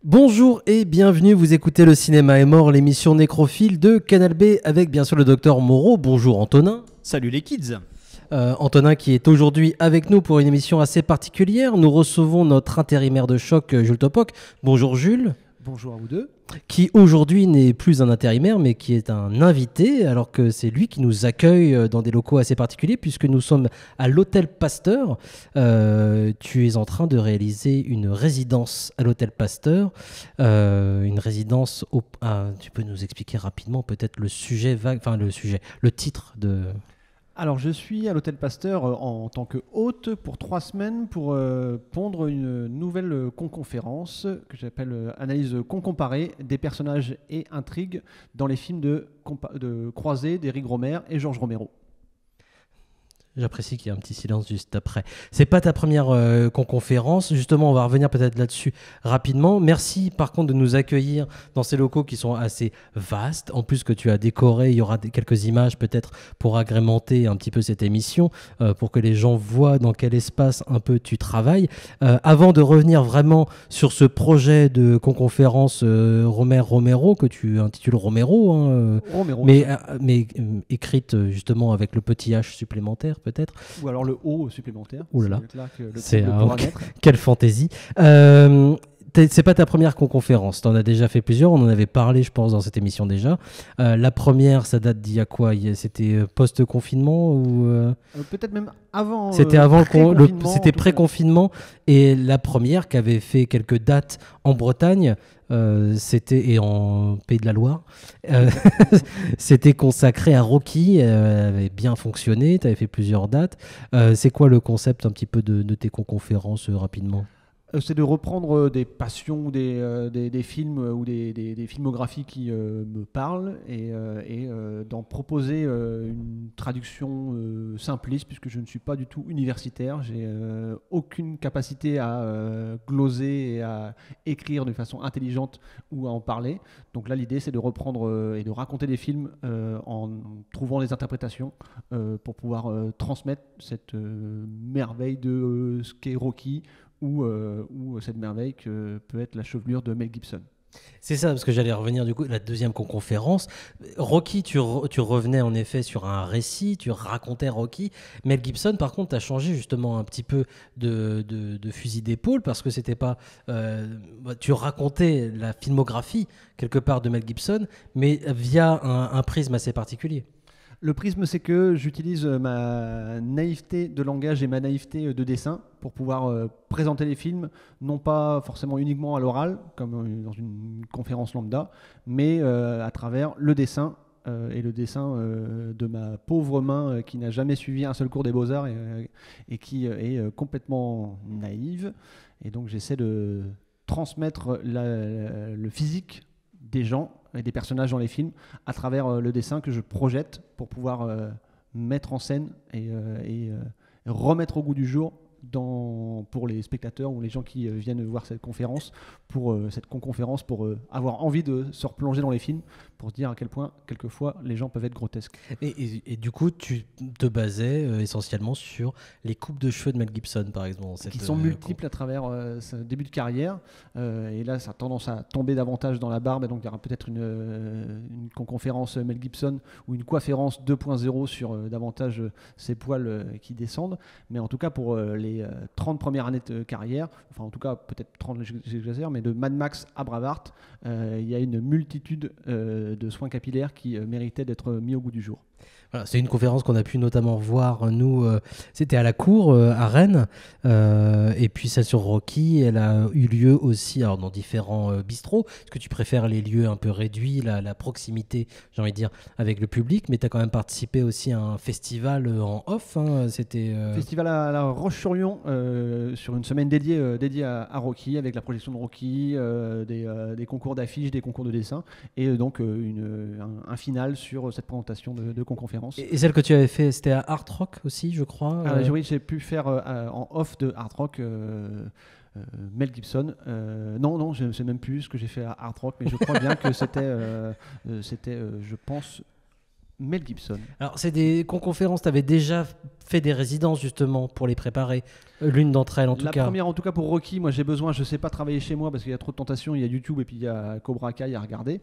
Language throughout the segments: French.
Bonjour et bienvenue, vous écoutez Le Cinéma est mort, l'émission nécrophile de Canal B avec bien sûr le docteur Moreau. Bonjour Antonin. Salut les kids. Antonin qui est aujourd'hui avec nous pour une émission assez particulière. Nous recevons notre intérimaire de choc Jules Topoc. Bonjour Jules. Bonjour à vous deux. Qui aujourd'hui n'est plus un intérimaire mais qui est un invité, alors que c'est lui qui nous accueille dans des locaux assez particuliers puisque nous sommes à l'Hôtel Pasteur. Tu es en train de réaliser une résidence à l'Hôtel Pasteur, une résidence tu peux nous expliquer rapidement peut-être le sujet vague, enfin le titre de... Alors, je suis à l'Hôtel Pasteur en tant que hôte pour 3 semaines pour pondre une nouvelle conconférence que j'appelle Analyse concomparée des personnages et intrigues dans les films de Croisé d'Éric Rohmer et Georges Romero. J'apprécie qu'il y ait un petit silence juste après. C'est pas ta première conconférence. Justement, on va revenir peut-être là-dessus rapidement. Merci par contre de nous accueillir dans ces locaux qui sont assez vastes. En plus que tu as décoré, il y aura quelques images peut-être pour agrémenter un petit peu cette émission, pour que les gens voient dans quel espace un peu tu travailles. Avant de revenir vraiment sur ce projet de conconférence Romero que tu intitules Romero, Romero, mais écrite justement avec le petit H supplémentaire. Peut-être. Ou alors le O supplémentaire. Ouh là là. C'est quelle fantaisie. C'est pas ta première conconférence, t'en as déjà fait plusieurs, on en avait parlé je pense dans cette émission déjà. La première, ça date d'il y a quoi? C'était post-confinement ou peut-être même avant. C'était avant c'était pré-confinement. Et la première qui avait fait quelques dates en Bretagne, et en Pays de la Loire, c'était consacré à Rocky, avait bien fonctionné, tu avais fait plusieurs dates. C'est quoi le concept un petit peu de tes conconférences rapidement? C'est de reprendre des passions, des films ou des filmographies qui me parlent et d'en proposer une traduction simpliste, puisque je ne suis pas du tout universitaire. J'ai aucune capacité à gloser et à écrire de façon intelligente ou à en parler. Donc là, l'idée, c'est de reprendre et de raconter des films en trouvant les interprétations pour pouvoir transmettre cette merveille de ce qu'est Rocky, ou cette merveille que peut être la chevelure de Mel Gibson. C'est ça, parce que j'allais revenir du coup la deuxième conconférence. Rocky, tu revenais en effet sur un récit, tu racontais Rocky. Mel Gibson, par contre, tu as changé justement un petit peu de fusil d'épaule parce que c'était pas. Tu racontais la filmographie quelque part de Mel Gibson, mais via un prisme assez particulier. Le prisme, c'est que j'utilise ma naïveté de langage et ma naïveté de dessin pour pouvoir présenter les films, non pas forcément uniquement à l'oral, comme dans une conférence lambda, mais à travers le dessin, et le dessin de ma pauvre main qui n'a jamais suivi un seul cours des beaux-arts et qui est complètement naïve. Et donc j'essaie de transmettre le physique des gens et des personnages dans les films à travers le dessin que je projette pour pouvoir mettre en scène et remettre au goût du jour pour les spectateurs ou les gens qui viennent voir cette conférence, pour cette conconférence, pour avoir envie de se replonger dans les films, pour dire à quel point, quelquefois, les gens peuvent être grotesques. Et du coup, tu te basais essentiellement sur les coupes de cheveux de Mel Gibson, par exemple. Qui sont multiples à travers ce début de carrière. Et là, ça a tendance à tomber davantage dans la barbe. Et donc, il y aura peut-être une conconférence Mel Gibson ou une coifférence 2.0 sur davantage ses poils qui descendent. Mais en tout cas, pour les 30 premières années de carrière, enfin en tout cas peut-être 30 j'exagère, mais de Mad Max à Braveheart, il y a une multitude de soins capillaires qui méritaient d'être mis au goût du jour. Voilà, c'est une conférence qu'on a pu notamment voir, nous, c'était à la Cour, à Rennes, et puis celle sur Rocky, elle a eu lieu aussi alors, dans différents bistrots. Est-ce que tu préfères les lieux un peu réduits, la proximité, j'ai envie de dire, avec le public, mais tu as quand même participé aussi à un festival en off, Festival à la Roche-sur-Yon, sur une semaine dédiée à Rocky, avec la projection de Rocky, des concours d'affiches, des concours de dessin, et donc un final sur cette présentation de conconférence. Et celle que tu avais fait, c'était à Art Rock aussi, je crois. Oui, j'ai pu faire en off de Art Rock Mel Gibson. Non, je ne sais même plus ce que j'ai fait à Art Rock, mais je crois bien que c'était, je pense, Mel Gibson. Alors, c'est des conférences, tu avais déjà fait des résidences justement pour les préparer. L'une d'entre elles en tout cas. La première en tout cas pour Rocky, moi j'ai besoin, je sais pas travailler chez moi parce qu'il y a trop de tentations, il y a YouTube et puis il y a Cobra Kai à regarder.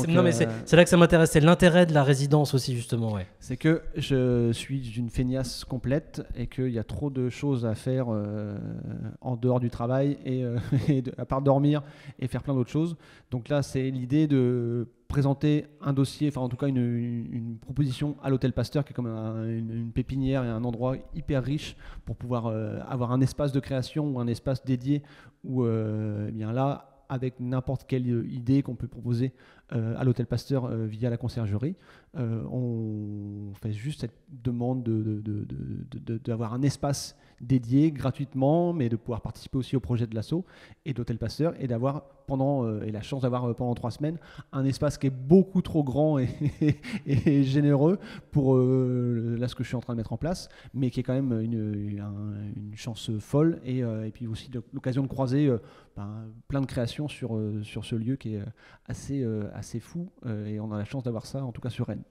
Non, mais c'est là que ça m'intéresse, c'est l'intérêt de la résidence aussi justement. Ouais. C'est que je suis une feignasse complète et qu'il y a trop de choses à faire en dehors du travail à part dormir et faire plein d'autres choses. Donc là c'est l'idée de présenter un dossier, enfin en tout cas une proposition à l'Hôtel Pasteur qui est comme une pépinière et un endroit hyper riche pour pouvoir avoir un espace de création ou un espace dédié où eh bien là avec n'importe quelle idée qu'on peut proposer à l'Hôtel Pasteur via la conciergerie, on fait juste cette demande d'avoir un espace dédié gratuitement, mais de pouvoir participer aussi au projet de l'asso et d'Hôtel Pasteur et d'avoir et la chance d'avoir pendant 3 semaines un espace qui est beaucoup trop grand et généreux pour là ce que je suis en train de mettre en place, mais qui est quand même une chance folle et puis aussi l'occasion de croiser plein de créations sur ce lieu qui est assez fou et on a la chance d'avoir ça en tout cas sur Rennes.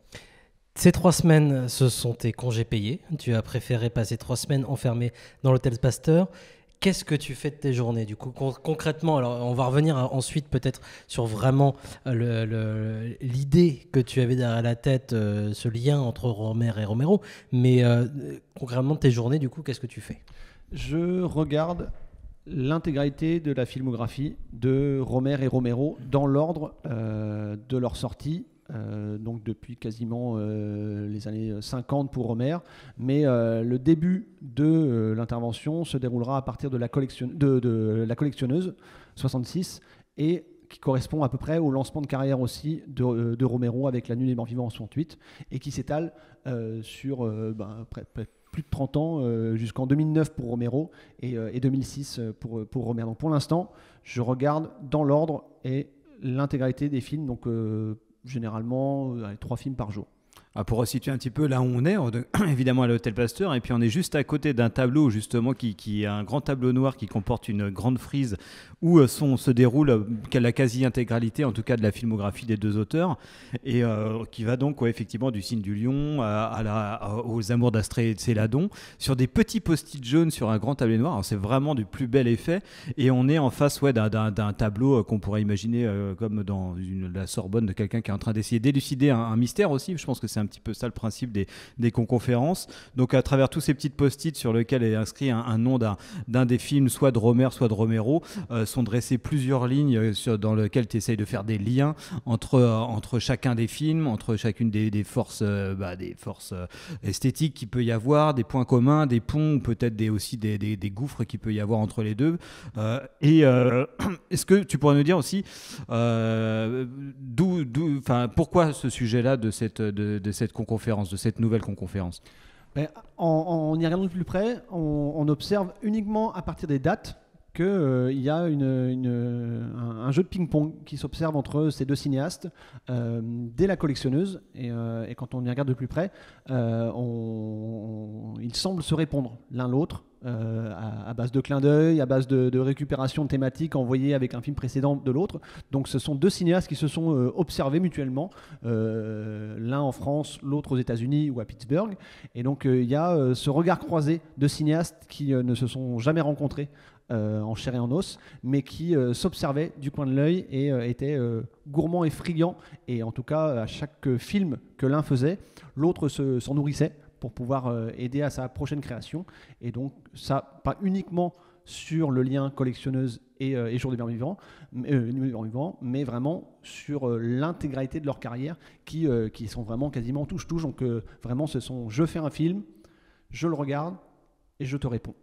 Ces 3 semaines, ce sont tes congés payés. Tu as préféré passer 3 semaines enfermé dans l'Hôtel Pasteur. Qu'est-ce que tu fais de tes journées du coup concrètement? Alors, on va revenir ensuite peut-être sur vraiment l'idée que tu avais derrière la tête, ce lien entre Romer et Romero. Mais concrètement, tes journées, du coup, qu'est-ce que tu fais? Je regarde l'intégralité de la filmographie de Romer et Romero dans l'ordre de leur sortie. Donc depuis quasiment les années 50 pour Romer, mais le début de l'intervention se déroulera à partir de la collectionneuse 66 et qui correspond à peu près au lancement de carrière aussi de Romero avec La Nuit des Morts Vivants en 68 et qui s'étale sur plus de 30 ans jusqu'en 2009 pour Romero et 2006 pour Romer. Donc pour l'instant, je regarde dans l'ordre et l'intégralité des films, donc généralement 3 films par jour. Pour resituer un petit peu là où on est, évidemment à l'Hôtel Pasteur, et puis on est juste à côté d'un tableau justement qui est un grand tableau noir qui comporte une grande frise où se déroule la quasi-intégralité en tout cas de la filmographie des 2 auteurs et qui va donc effectivement du Signe du Lion aux Amours d'Astrée et de Céladon sur des petits post-it jaunes sur un grand tableau noir. Alors, c'est vraiment du plus bel effet et on est en face d'un tableau qu'on pourrait imaginer comme dans la Sorbonne de quelqu'un qui est en train d'essayer d'élucider un mystère aussi. Je pense que c'est un petit peu ça le principe des conconférences. Donc à travers tous ces petites post-it sur lesquels est inscrit un nom d'un des films, soit de Romer, soit de Romero, sont dressées plusieurs lignes dans lesquelles tu essayes de faire des liens entre chacun des films, entre chacune des forces, esthétiques qu'il peut y avoir, des points communs, des ponts, ou peut-être aussi des gouffres qu'il peut y avoir entre les deux. Est-ce que tu pourrais nous dire aussi pourquoi ce sujet-là de cette conconférence, de cette nouvelle conconférence? En y regardant de plus près, on observe uniquement à partir des dates qu'il y a un jeu de ping-pong qui s'observe entre ces 2 cinéastes dès la collectionneuse et quand on y regarde de plus près, ils semblent se répondre l'un l'autre à base de clins d'œil, à base de récupération de thématiques envoyées avec un film précédent de l'autre. Donc ce sont 2 cinéastes qui se sont observés mutuellement, l'un en France, l'autre aux États-Unis ou à Pittsburgh. Et donc il y a ce regard croisé de cinéastes qui ne se sont jamais rencontrés en chair et en os, mais qui s'observaient du coin de l'œil et étaient gourmands et friands. Et en tout cas, à chaque film que l'un faisait, l'autre s'en nourrissait pour pouvoir aider à sa prochaine création. Et donc ça, pas uniquement sur le lien collectionneuse et Jour des Morts Vivants, mais vraiment sur l'intégralité de leur carrière qui sont vraiment quasiment touche-touche. Donc vraiment, je fais un film, je le regarde et je te réponds.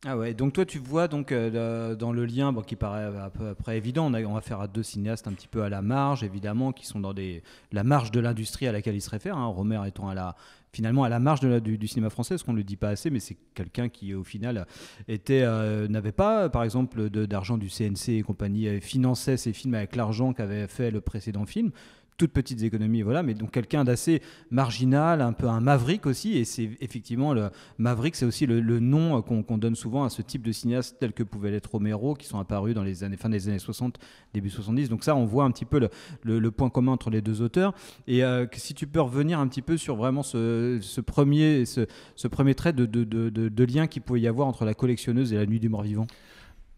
Ah ouais, donc toi tu vois donc dans le lien qui paraît à peu près évident, on va faire à 2 cinéastes un petit peu à la marge évidemment, qui sont dans la marge de l'industrie à laquelle ils se réfèrent, Romer étant finalement à la marge du cinéma français, ce qu'on ne le dit pas assez, mais c'est quelqu'un qui au final n'avait pas par exemple d'argent du CNC et compagnie, finançait ses films avec l'argent qu'avait fait le précédent film. toutes petites économies, voilà, mais donc quelqu'un d'assez marginal, un peu un maverick aussi, et c'est effectivement le maverick, c'est aussi le nom qu'on donne souvent à ce type de cinéastes tels que pouvaient l'être Romero, qui sont apparus dans les années, fin des années 60, début 70. Donc ça, on voit un petit peu le point commun entre les deux auteurs. Et si tu peux revenir un petit peu sur vraiment ce premier trait de lien qu'il pouvait y avoir entre La Collectionneuse et La Nuit du Mort-Vivant.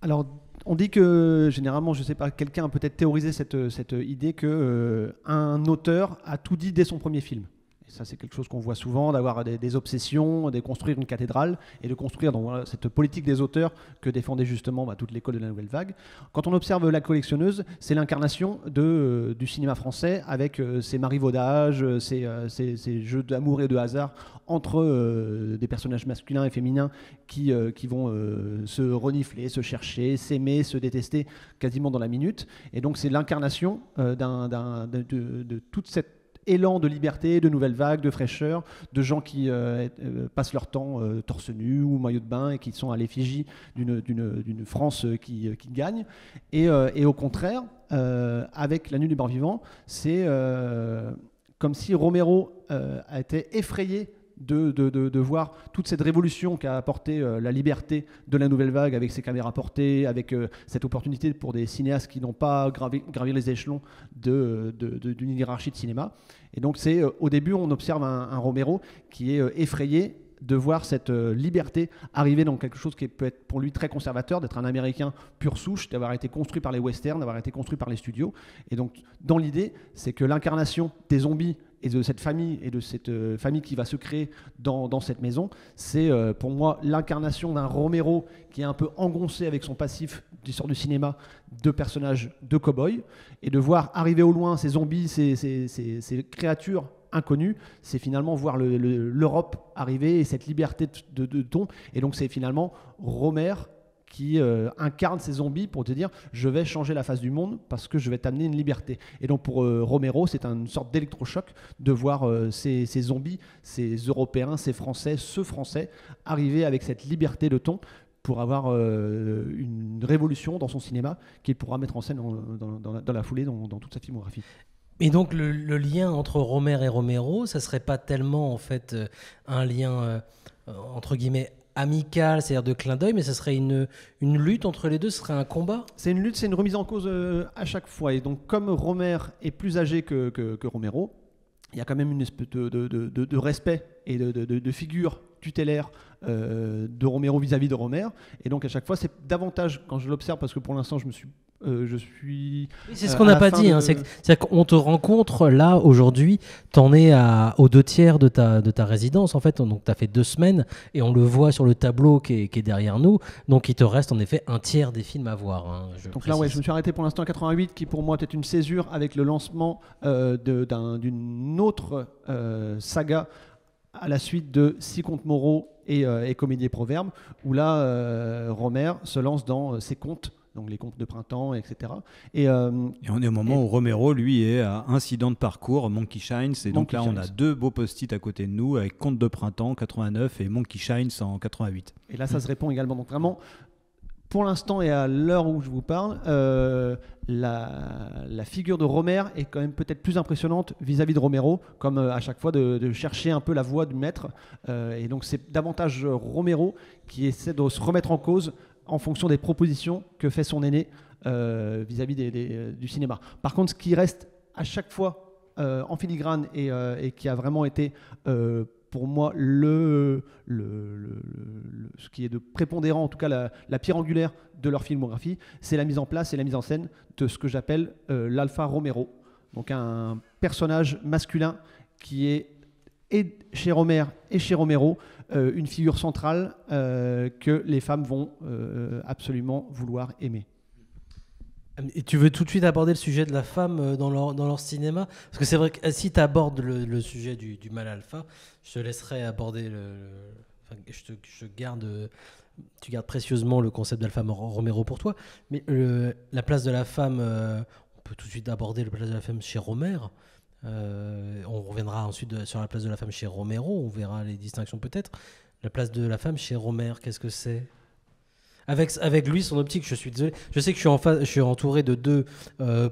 Alors, on dit que généralement, je ne sais pas, quelqu'un a peut-être théorisé cette idée que un auteur a tout dit dès son premier film. Et ça, c'est quelque chose qu'on voit souvent, d'avoir des obsessions, de construire une cathédrale et de construire donc, voilà, cette politique des auteurs que défendait justement toute l'école de la Nouvelle Vague. Quand on observe La Collectionneuse, c'est l'incarnation du cinéma français avec ses marivaudages, ses jeux d'amour et de hasard entre des personnages masculins et féminins qui vont se renifler, se chercher, s'aimer, se détester quasiment dans la minute. Et donc c'est l'incarnation de toute cette élan de liberté, de nouvelles vagues, de fraîcheur, de gens qui passent leur temps torse nu ou maillot de bain et qui sont à l'effigie d'une France qui gagne. Et au contraire, avec La Nuit du Mort-Vivant, c'est comme si Romero a été effrayé de voir toute cette révolution qu'a apporté la liberté de la nouvelle vague avec ses caméras portées, avec cette opportunité pour des cinéastes qui n'ont pas gravi les échelons d'une hiérarchie de cinéma. Et donc au début, on observe un Romero qui est effrayé de voir cette liberté arriver dans quelque chose qui peut être pour lui très conservateur, d'être un Américain pur souche, d'avoir été construit par les westerns, d'avoir été construit par les studios. Et donc, dans l'idée, c'est que l'incarnation des zombies et de cette famille qui va se créer dans cette maison, c'est pour moi l'incarnation d'un Romero qui est un peu engoncé avec son passif d'histoire du cinéma de personnages de cow-boys, et de voir arriver au loin ces zombies, ces créatures inconnues, c'est finalement voir l'Europe arriver et cette liberté de ton. Et donc c'est finalement Romer qui incarne ces zombies pour te dire je vais changer la face du monde parce que je vais t'amener une liberté. Et donc pour Romero, c'est une sorte d'électrochoc de voir ces zombies, ces Européens, ces Français, ce Français arriver avec cette liberté de ton pour avoir une révolution dans son cinéma qu'il pourra mettre en scène dans la foulée, dans toute sa filmographie. Et donc le lien entre Romer et Romero, ça serait pas tellement en fait un lien entre guillemets amical, c'est-à-dire de clin d'œil, mais ça serait une lutte entre les deux, ce serait un combat? C'est une lutte, c'est une remise en cause à chaque fois. Et donc comme Romer est plus âgé que Romero, il y a quand même une espèce de respect et de figure tutélaire de Romero vis-à-vis de Romer. Et donc à chaque fois, c'est davantage, quand je l'observe, parce que pour l'instant je suis... c'est ce qu'on n'a pas dit, c'est qu'on te rencontre là aujourd'hui, t'en es aux 2/3 de ta résidence en fait, donc t'as fait 2 semaines et on le voit sur le tableau qui est derrière nous, donc il te reste en effet 1/3 des films à voir. Donc là, je me suis arrêté pour l'instant à 88, qui pour moi était une césure avec le lancement d'une autre saga à la suite de Six contes moraux et Comédie et Proverbes, où là, Romer se lance dans ses contes, donc les contes de printemps, etc. Et on est au moment où Romero, lui, est à Incident de parcours, Monkey Shines. Et donc là, on a 2 beaux post-it à côté de nous, avec Contes de printemps, 89, et Monkey Shines en 88. Et là, ça se répond également. Donc vraiment, pour l'instant et à l'heure où je vous parle, la figure de Romer est quand même peut-être plus impressionnante vis-à-vis de Romero, comme à chaque fois de chercher un peu la voix du maître. Et donc c'est davantage Romero qui essaie de se remettre en cause en fonction des propositions que fait son aîné vis-à-vis du cinéma. Par contre, ce qui reste à chaque fois en filigrane et qui a vraiment été pour moi ce qui est de prépondérant, en tout cas la pierre angulaire de leur filmographie, c'est la mise en place et la mise en scène de ce que j'appelle l'Alpha Romero. Donc un personnage masculin qui est et chez Romer et chez Romero une figure centrale que les femmes vont absolument vouloir aimer. Et tu veux tout de suite aborder le sujet de la femme dans leur cinéma? Parce que c'est vrai que si tu abordes le sujet du mâle alpha, je te laisserai aborder tu gardes précieusement le concept d'Alpha Romero pour toi, mais la place de la femme, on peut tout de suite aborder la place de la femme chez Romer. On reviendra ensuite sur la place de la femme chez Romero, on verra les distinctions peut-être. La place de la femme chez Romer, qu'est-ce que c'est? Avec lui, son optique, je suis désolé. Je sais que je suis entouré de deux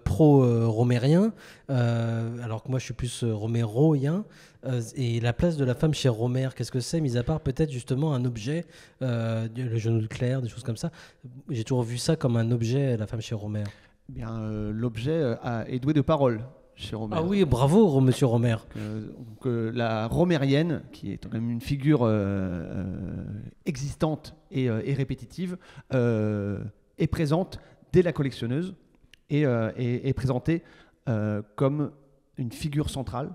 pro-romériens, alors que moi je suis plus roméroien. Et la place de la femme chez Romer, qu'est-ce que c'est, mis à part peut-être justement un objet, le genou de Claire, des choses comme ça. J'ai toujours vu ça comme un objet, la femme chez Romer. Eh bien, l'objet est doué de parole chez Romer. Ah oui, bravo, monsieur Romer. Donc, la romérienne, qui est quand même une figure existante et répétitive, est présente dès la collectionneuse et est présentée comme une figure centrale.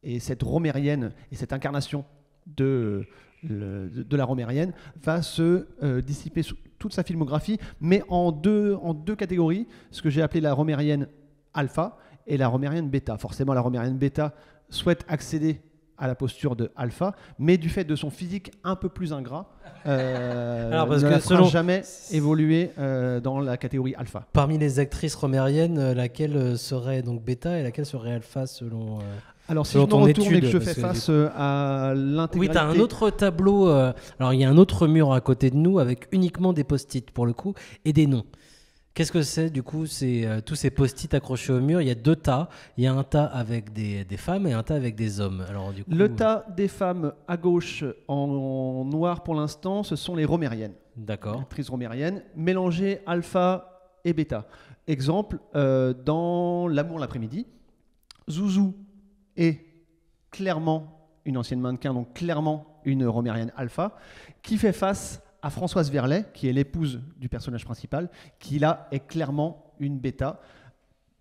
Et cette romérienne et cette incarnation de la romérienne va se dissiper sous toute sa filmographie, mais en deux catégories, ce que j'ai appelé la romérienne alpha et la romérienne bêta. Forcément, la romérienne bêta souhaite accéder à la posture de alpha, mais du fait de son physique un peu plus ingrat, Parce ne que la fera jamais évoluer dans la catégorie alpha. Parmi les actrices romériennes, laquelle serait donc bêta et laquelle serait alpha selon Alors, si selon je me ton retourne et que étude, je parce fais que face à l'intégralité... Oui, tu as un autre tableau. Alors, il y a un autre mur à côté de nous avec uniquement des post-it pour le coup et des noms. Qu'est-ce que c'est du coup? C'est tous ces post-it accrochés au mur. Il y a deux tas. Il y a un tas avec des femmes et un tas avec des hommes. Alors, du coup, Le tas des femmes à gauche en noir pour l'instant, ce sont les romériennes. D'accord. Actrices romériennes, mélangées alpha et bêta. Exemple, dans L'amour l'après-midi, Zouzou est clairement une ancienne mannequin, donc clairement une romérienne alpha, qui fait face à Françoise Verlet, qui est l'épouse du personnage principal, qui là est clairement une bêta,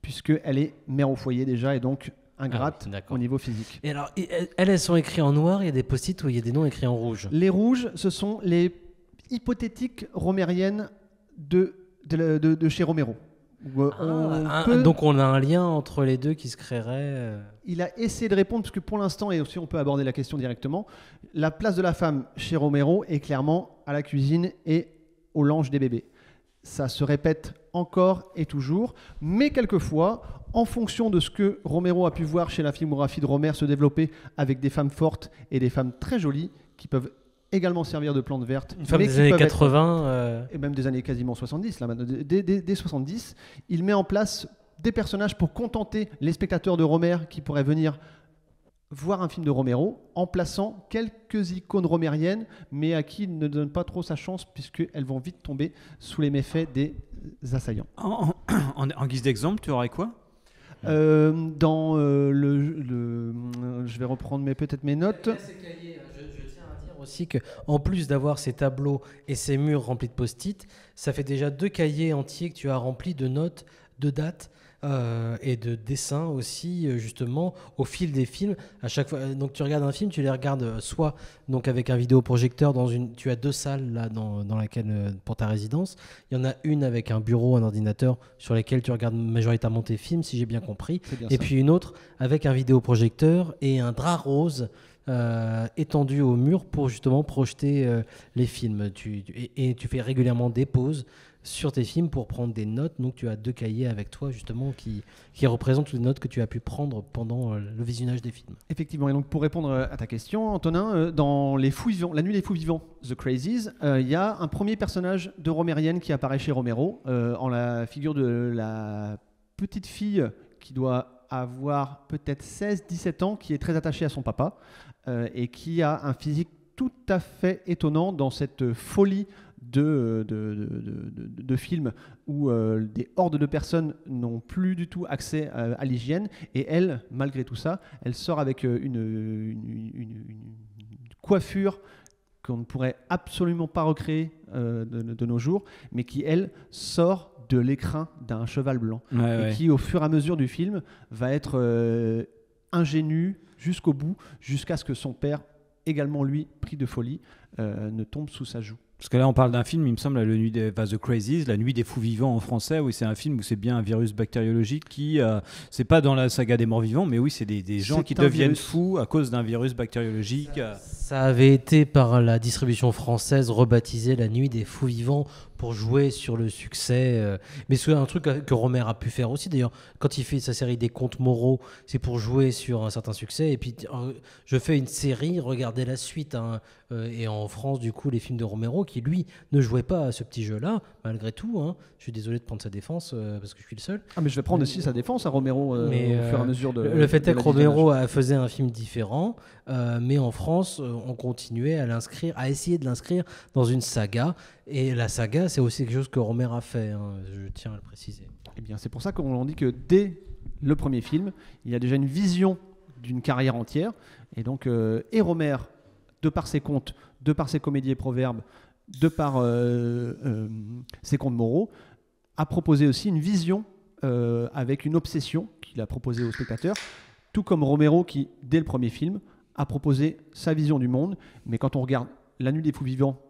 puisqu'elle est mère au foyer déjà, et donc ingrate au niveau physique. Et alors, elles sont écrites en noir, il y a des post-it où il y a des noms écrits en rouge. Les rouges, ce sont les hypothétiques romériennes de chez Romero. Donc on a un lien entre les deux qui se créerait. Il a essayé de répondre, parce que pour l'instant, et aussi on peut aborder la question directement, la place de la femme chez Romero est clairement à la cuisine et au lange des bébés. Ça se répète encore et toujours, mais quelquefois, en fonction de ce que Romero a pu voir chez la filmographie de Romer se développer avec des femmes fortes et des femmes très jolies qui peuvent également servir de plantes vertes. Une femme des années 80. Et même des années quasiment 70, là, dès 70, il met en place des personnages pour contenter les spectateurs de Romer qui pourraient venir voir un film de Romero en plaçant quelques icônes romériennes, mais à qui il ne donne pas trop sa chance puisqu'elles vont vite tomber sous les méfaits des assaillants. En guise d'exemple, tu aurais quoi? Je vais reprendre peut-être mes notes. Aussi que, en plus d'avoir ces tableaux et ces murs remplis de post-it, ça fait déjà 2 cahiers entiers que tu as remplis de notes, de dates et de dessins aussi, justement, au fil des films. À chaque fois, donc tu regardes un film, tu les regardes soit donc avec un vidéoprojecteur tu as 2 salles là dans laquelle pour ta résidence. Il y en a une avec un bureau, un ordinateur sur lesquels tu regardes majoritairement tes films, si j'ai bien compris. Et puis une autre avec un vidéoprojecteur et un drap rose. Étendu au mur pour justement projeter les films. Et tu fais régulièrement des pauses sur tes films pour prendre des notes. Donc tu as 2 cahiers avec toi justement qui représentent toutes les notes que tu as pu prendre pendant le visionnage des films. Effectivement. Et donc pour répondre à ta question, Antonin, dans Les Fous Vivants, La Nuit des Fous Vivants, The Crazies, il y a un premier personnage de romérienne qui apparaît chez Romero en la figure de la petite fille qui doit avoir peut-être 16-17 ans, qui est très attachée à son papa et qui a un physique tout à fait étonnant dans cette folie de films où des hordes de personnes n'ont plus du tout accès à l'hygiène, et elle, malgré tout ça, elle sort avec une coiffure qu'on ne pourrait absolument pas recréer de nos jours, mais qui, elle, sort de l'écrin d'un cheval blanc, qui, au fur et à mesure du film, va être ingénue jusqu'au bout, jusqu'à ce que son père, également lui, pris de folie, ne tombe sous sa joue. Parce que là, on parle d'un film, il me semble, The Crazies, La Nuit des Fous Vivants en français. Oui, c'est un film où c'est bien un virus bactériologique qui, c'est pas dans la saga des morts vivants, mais oui, c'est des gens qui deviennent fous à cause d'un virus bactériologique. Ça avait été par la distribution française rebaptisé La Nuit des Fous Vivants pour jouer sur le succès. Mais c'est un truc que Romer a pu faire aussi. D'ailleurs, quand il fait sa série des contes moraux, c'est pour jouer sur un certain succès. Et puis, je fais une série, regardez la suite. Hein, et en France, du coup, les films de Romero qui, lui, ne jouaient pas à ce petit jeu-là, malgré tout. Hein. Je suis désolé de prendre sa défense parce que je suis le seul. Ah, mais je vais prendre aussi sa défense à Romero au fur et à mesure de. Le fait est que Romero faisait un film différent, mais en France, on continuait à essayer de l'inscrire dans une saga. Et la saga, c'est aussi quelque chose que Romer a fait, hein, je tiens à le préciser. Eh bien, c'est pour ça qu'on dit que dès le premier film, il y a déjà une vision d'une carrière entière. Et donc, et Romer, de par ses contes, de par ses comédies et proverbes, de par ses contes moraux, a proposé aussi une vision avec une obsession qu'il a proposée aux spectateurs, tout comme Romero qui, dès le premier film, a proposé sa vision du monde. Mais quand on regarde La Nuit des Fous Vivants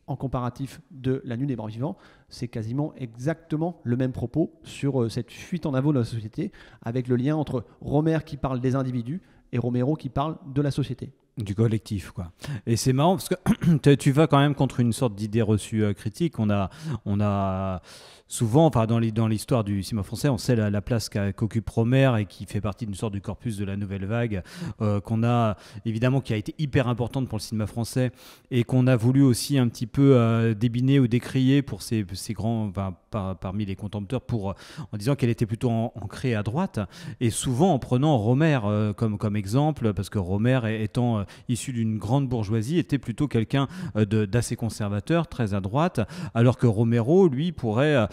en comparatif de La Nuit des Morts Vivants, c'est quasiment exactement le même propos sur cette fuite en avant de la société, avec le lien entre Romer qui parle des individus et Romero qui parle de la société. Du collectif, quoi. Et c'est marrant parce que tu vas quand même contre une sorte d'idée reçue critique. On a souvent, enfin dans l'histoire du cinéma français, on sait la place qu'occupe Romer et qui fait partie d'une sorte du corpus de la nouvelle vague, qu'on a évidemment, qui a été hyper importante pour le cinéma français et qu'on a voulu aussi un petit peu débiner ou décrier pour ces grands, enfin, parmi les contempteurs, en disant qu'elle était plutôt ancrée à droite et souvent en prenant Romer comme exemple, parce que Romer étant issu d'une grande bourgeoisie, était plutôt quelqu'un d'assez conservateur, très à droite, alors que Romero, lui, pourrait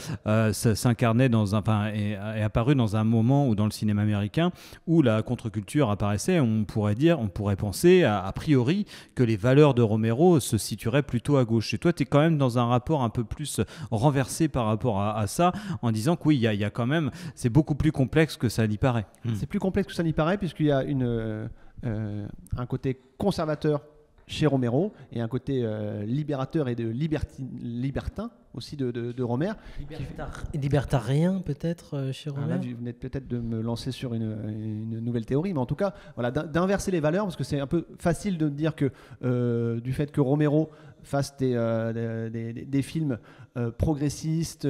s'incarner est apparu dans un moment où dans le cinéma américain où la contre-culture apparaissait, on pourrait penser a priori que les valeurs de Romero se situeraient plutôt à gauche. Et toi, tu es quand même dans un rapport un peu plus renversé par rapport à ça, en disant que oui, il y a quand même, c'est beaucoup plus complexe que ça n'y paraît. C'est plus complexe que ça n'y paraît, puisqu'il y a un côté conservateur chez Romero et un côté libérateur et de libertin aussi de Romer. Libertarien peut-être chez Romer. Là, vous venez peut-être de me lancer sur une nouvelle théorie, mais en tout cas, voilà, d'inverser les valeurs, parce que c'est un peu facile de dire que du fait que Romero fasse des films progressistes,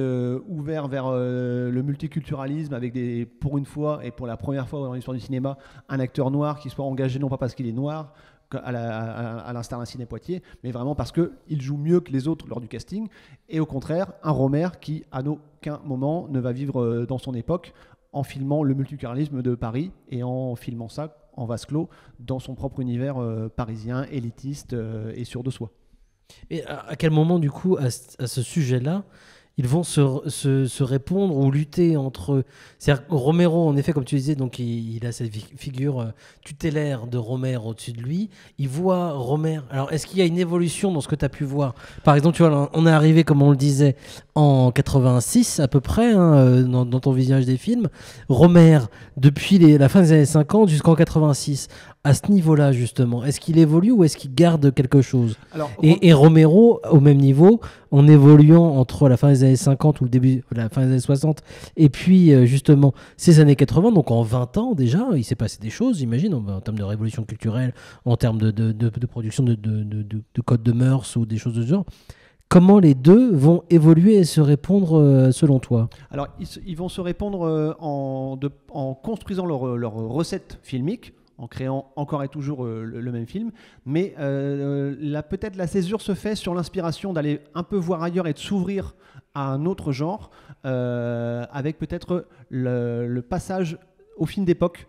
ouverts vers le multiculturalisme, avec pour une fois et pour la première fois dans l'histoire du cinéma, un acteur noir qui soit engagé non pas parce qu'il est noir, à l'instar d'un Sidney Poitier, mais vraiment parce qu'il joue mieux que les autres lors du casting, et au contraire, un Romer qui, à aucun moment, ne va vivre dans son époque en filmant le multiculturalisme de Paris et en filmant ça en vase clos dans son propre univers parisien, élitiste et sûr de soi. Et à quel moment, du coup, à ce sujet-là, ils vont se répondre ou lutter entre eux? C'est-à-dire que Romero, en effet, comme tu disais, donc il a cette figure tutélaire de Romer au-dessus de lui. Il voit Romer. Alors, est-ce qu'il y a une évolution dans ce que tu as pu voir? Par exemple, tu vois, on est arrivé, comme on le disait, en 86 à peu près, hein, dans ton visionnage des films. Romer, depuis la fin des années 50 jusqu'en 86. À ce niveau-là, justement, est-ce qu'il évolue ou est-ce qu'il garde quelque chose? Et Romero, au même niveau, en évoluant entre la fin des années 50 ou la fin des années 60 et puis justement ces années 80, donc en 20 ans déjà, il s'est passé des choses, j'imagine, en termes de révolution culturelle, en termes de production de codes de mœurs ou des choses de ce genre. Comment les deux vont évoluer et se répondre selon toi? Alors, ils vont se répondre en construisant leur recette filmique, en créant encore et toujours le même film, mais peut-être la césure se fait sur l'inspiration d'aller un peu voir ailleurs et de s'ouvrir à un autre genre, avec peut-être le passage au film d'époque.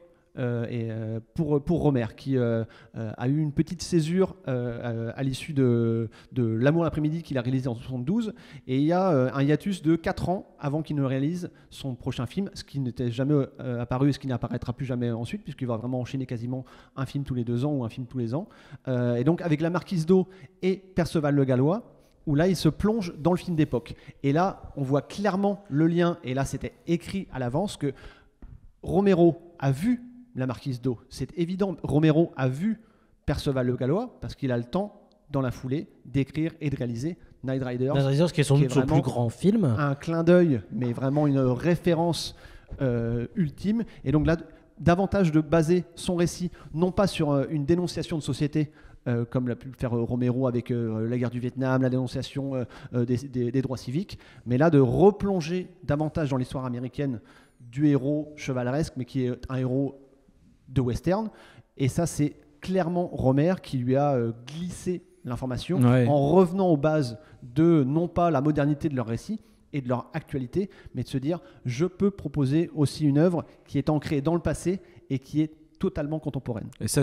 Pour Romer, qui a eu une petite césure à l'issue de L'amour l'après-midi qu'il a réalisé en 1972, et il y a un hiatus de 4 ans avant qu'il ne réalise son prochain film, ce qui n'était jamais apparu et ce qui n'apparaîtra plus jamais ensuite, puisqu'il va vraiment enchaîner quasiment un film tous les 2 ans ou un film tous les ans, et donc avec La Marquise d'O et Perceval le Gallois, où là il se plonge dans le film d'époque, et là on voit clairement le lien, et là c'était écrit à l'avance que Romero a vu La Marquise d'O. C'est évident, Romero a vu Perceval le Gallois parce qu'il a le temps, dans la foulée, d'écrire et de réaliser Night Riders. Night Riders, qui est son plus grand film. Un clin d'œil, mais vraiment une référence ultime. Et donc là, davantage de baser son récit, non pas sur une dénonciation de société, comme l'a pu le faire Romero avec la guerre du Vietnam, la dénonciation des droits civiques, mais là de replonger davantage dans l'histoire américaine du héros chevaleresque, mais qui est un héros de western. Et ça, c'est clairement Rohmer qui lui a glissé l'information en revenant aux bases de non pas la modernité de leur récit et de leur actualité, mais de se dire je peux proposer aussi une œuvre qui est ancrée dans le passé et qui est totalement contemporaine. Et ça,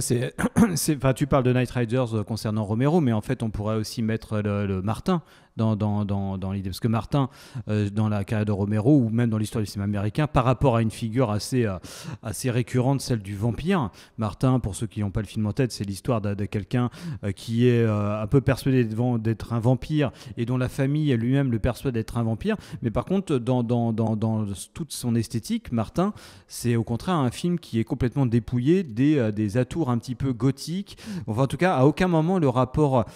enfin, tu parles de Knight Riders concernant Romero, mais en fait, on pourrait aussi mettre le Martin dans l'idée. Parce que Martin, dans la carrière de Romero, ou même dans l'histoire du cinéma américain, par rapport à une figure assez récurrente, celle du vampire, Martin, pour ceux qui n'ont pas le film en tête, c'est l'histoire de quelqu'un qui est un peu persuadé d'être un vampire et dont la famille lui-même le persuade d'être un vampire. Mais par contre, dans toute son esthétique, Martin, c'est au contraire un film qui est complètement dépouillé des atours un petit peu gothiques. Enfin, en tout cas, à aucun moment le rapport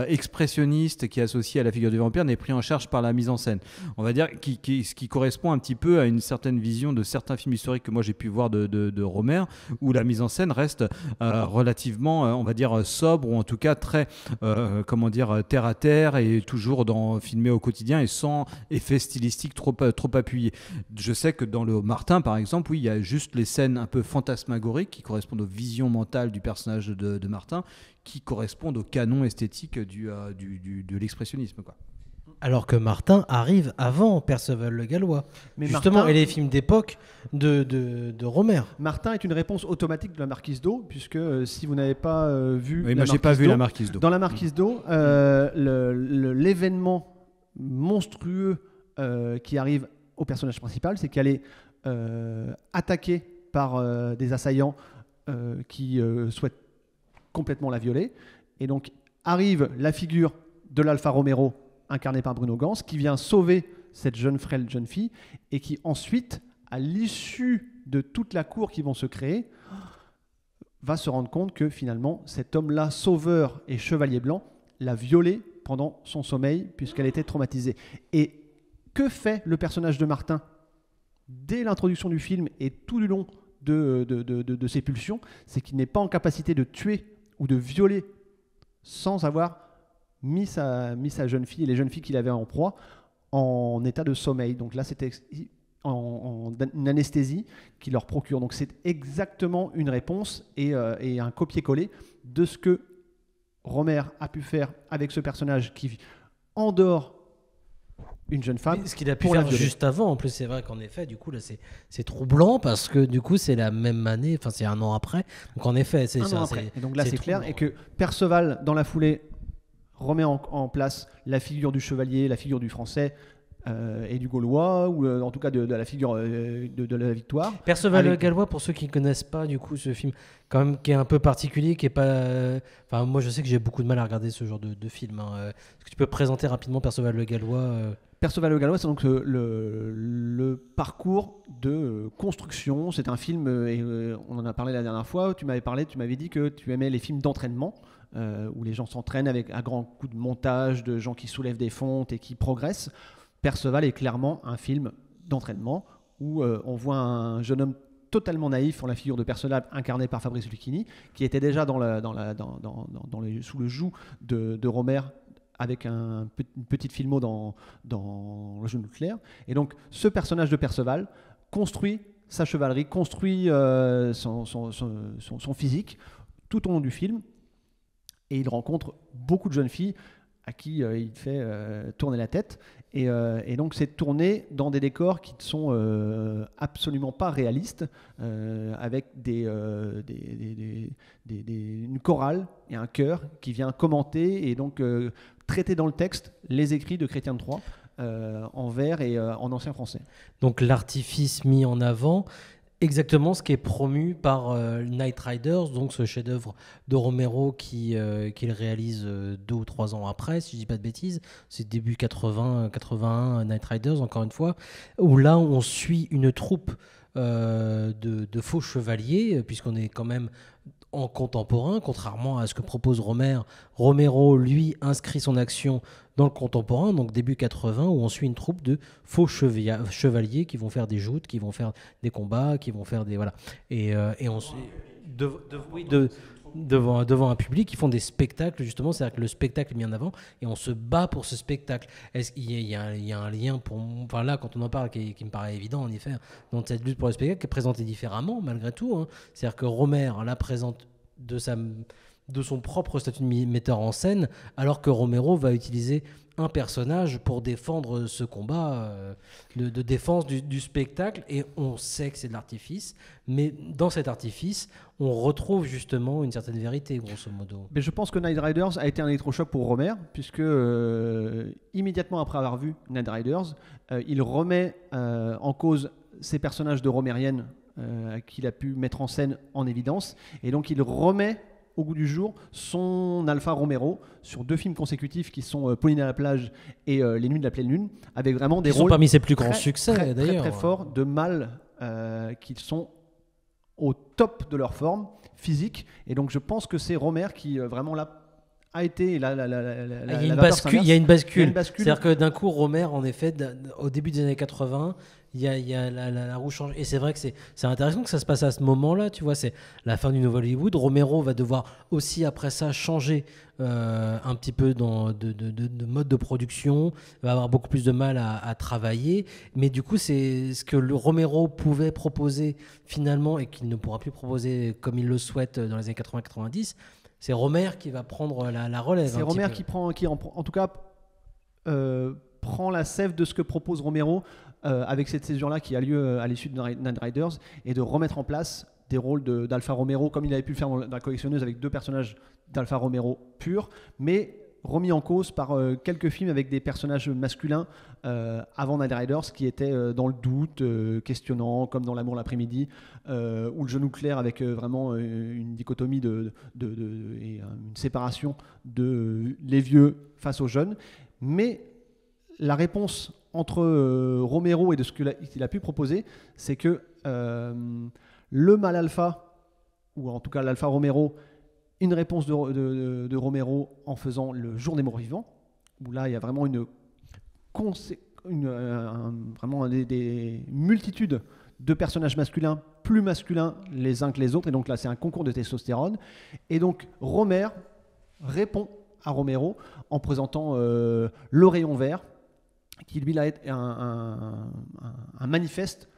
expressionniste qui est associé à la figure du vampire n'est pris en charge par la mise en scène. On va dire ce qui correspond un petit peu à une certaine vision de certains films historiques que moi j'ai pu voir de Rohmer, où la mise en scène reste relativement, on va dire, sobre, ou en tout cas très, terre à terre, et toujours filmé au quotidien et sans effets stylistiques trop appuyés. Je sais que dans le Martin, par exemple, oui, il y a juste les scènes un peu fantasmagoriques qui correspondent aux visions mentales du personnage de Martin, qui correspondent au canon esthétique de l'expressionnisme, quoi. Alors que Martin arrive avant Perceval le Gallois. Mais justement, Martin, et les films d'époque de Rohmer. Martin est une réponse automatique de la Marquise d'O, puisque si vous n'avez pas vu Oui, moi j'ai pas vu la Marquise d'O. Dans la Marquise d'O, l'événement monstrueux qui arrive au personnage principal, c'est qu'elle est attaquée par des assaillants qui souhaitent complètement la violer. Et donc arrive la figure de l'Alfa Romero, incarné par Bruno Ganz, qui vient sauver cette frêle jeune fille, et qui ensuite, à l'issue de toute la cour qui vont se créer, va se rendre compte que finalement, cet homme-là, sauveur et chevalier blanc, l'a violée pendant son sommeil, puisqu'elle était traumatisée. Et que fait le personnage de Martin dès l'introduction du film et tout du long de ses pulsions? C'est qu'il n'est pas en capacité de tuer ou de violer sans avoir mis sa jeune fille et les jeunes filles qu'il avait en proie en état de sommeil. Donc là, c'était une anesthésie qui leur procure. Donc c'est exactement une réponse et un copier-coller de ce que Rohmer a pu faire avec ce personnage qui endort une jeune femme. Mais ce qu'il a pu faire juste avant, en plus, c'est vrai qu'en effet, du coup, là, c'est troublant parce que du coup, c'est la même année, enfin, c'est un an après. Donc, en effet, c'est ça. Et donc là, c'est clair. Et que Perceval, dans la foulée, remet en place la figure du chevalier, la figure du français et du gaulois, ou en tout cas de la figure de la victoire. Perceval le Gallois, pour ceux qui ne connaissent pas, du coup, ce film, quand même, qui est un peu particulier, qui est pas. Enfin, moi, je sais que j'ai beaucoup de mal à regarder ce genre de film. Est-ce que tu peux présenter rapidement Perceval le Gallois Perceval le Gallois, c'est donc le parcours de construction. C'est un film, et on en a parlé la dernière fois, tu m'avais dit que tu aimais les films d'entraînement, où les gens s'entraînent avec un grand coup de montage, de gens qui soulèvent des fontes et qui progressent. Perceval est clairement un film d'entraînement, où on voit un jeune homme totalement naïf en la figure de Perceval, incarné par Fabrice Lucchini, qui était déjà sous le joug de Rohmer, avec une petite filmo dans Le Genou de Claire. Et donc, ce personnage de Perceval construit sa chevalerie, construit son physique tout au long du film. Et il rencontre beaucoup de jeunes filles à qui il fait tourner la tête. Et donc, c'est tourné dans des décors qui ne sont absolument pas réalistes, avec une chorale et un chœur qui vient commenter et donc traiter dans le texte les écrits de Chrétien de Troyes en vers et en ancien français. Donc l'artifice mis en avant, exactement ce qui est promu par Knight Riders, donc ce chef-d'œuvre de Romero qu'il réalise 2 ou 3 ans après, si je dis pas de bêtises. C'est début 81 Knight Riders, encore une fois, où là on suit une troupe de faux chevaliers, puisqu'on est quand même en contemporain, contrairement à ce que propose Romero, lui, inscrit son action dans le contemporain, donc début 80, où on suit une troupe de faux chevaliers qui vont faire des joutes, qui vont faire des combats, qui vont faire des... Voilà. Et on devant un public, ils font des spectacles, justement, c'est-à-dire que le spectacle est mis en avant, et on se bat pour ce spectacle. Est-ce qu'il y a un lien, enfin là, quand on en parle, qui me paraît évident, en effet, dans cette lutte pour le spectacle, qui est présentée différemment, malgré tout, hein. C'est-à-dire que Romer la présente de son propre statut de metteur en scène, alors que Romero va utiliser un personnage pour défendre ce combat de défense du spectacle, et on sait que c'est de l'artifice, mais dans cet artifice, on retrouve justement une certaine vérité, grosso modo. Mais je pense que Night Riders a été un électrochoc pour Romer, puisque immédiatement après avoir vu Night Riders, il remet en cause ces personnages de romérienne qu'il a pu mettre en scène en évidence, et donc il remet au goût du jour son Alpha Romero sur 2 films consécutifs qui sont Pauline à la plage et Les Nuits de la pleine lune, avec vraiment des rôles sont parmi ses plus grands succès d'ailleurs, très forts de mâles qui sont au top de leur forme physique, et donc je pense que c'est Romer qui vraiment là a été il y a une bascule. C'est-à-dire que d'un coup Romer, en effet, au début des années 80, il y a la roue change, et c'est vrai que c'est intéressant que ça se passe à ce moment-là, tu vois, c'est la fin du Nouveau Hollywood. Romero va devoir aussi après ça changer un petit peu de mode de production, va avoir beaucoup plus de mal à travailler, mais du coup c'est ce que le Romero pouvait proposer finalement et qu'il ne pourra plus proposer comme il le souhaite dans les années 80-90. C'est Romer qui va prendre la relève. C'est Romer qui en tout cas prend la sève de ce que propose Romero avec cette césure-là qui a lieu à l'issue de Night Riders, et de remettre en place des rôles d'Alpha Romero comme il avait pu le faire dans la collectionneuse, avec 2 personnages d'Alpha Romero purs, mais remis en cause par quelques films avec des personnages masculins avant Night Riders qui étaient dans le doute, questionnants, comme dans L'amour l'après-midi, ou Le genou clair, avec vraiment une dichotomie et une séparation de les vieux face aux jeunes. Mais la réponse entre Romero et de ce qu'il a pu proposer, c'est que le mal alpha, ou en tout cas l'alpha Romero, une réponse de Romero en faisant Le jour des morts vivants, où là il y a vraiment vraiment des multitudes de personnages masculins, plus masculins les uns que les autres, et donc là c'est un concours de testostérone, et donc Romer répond à Romero en présentant Le rayon vert, qui lui là est un manifeste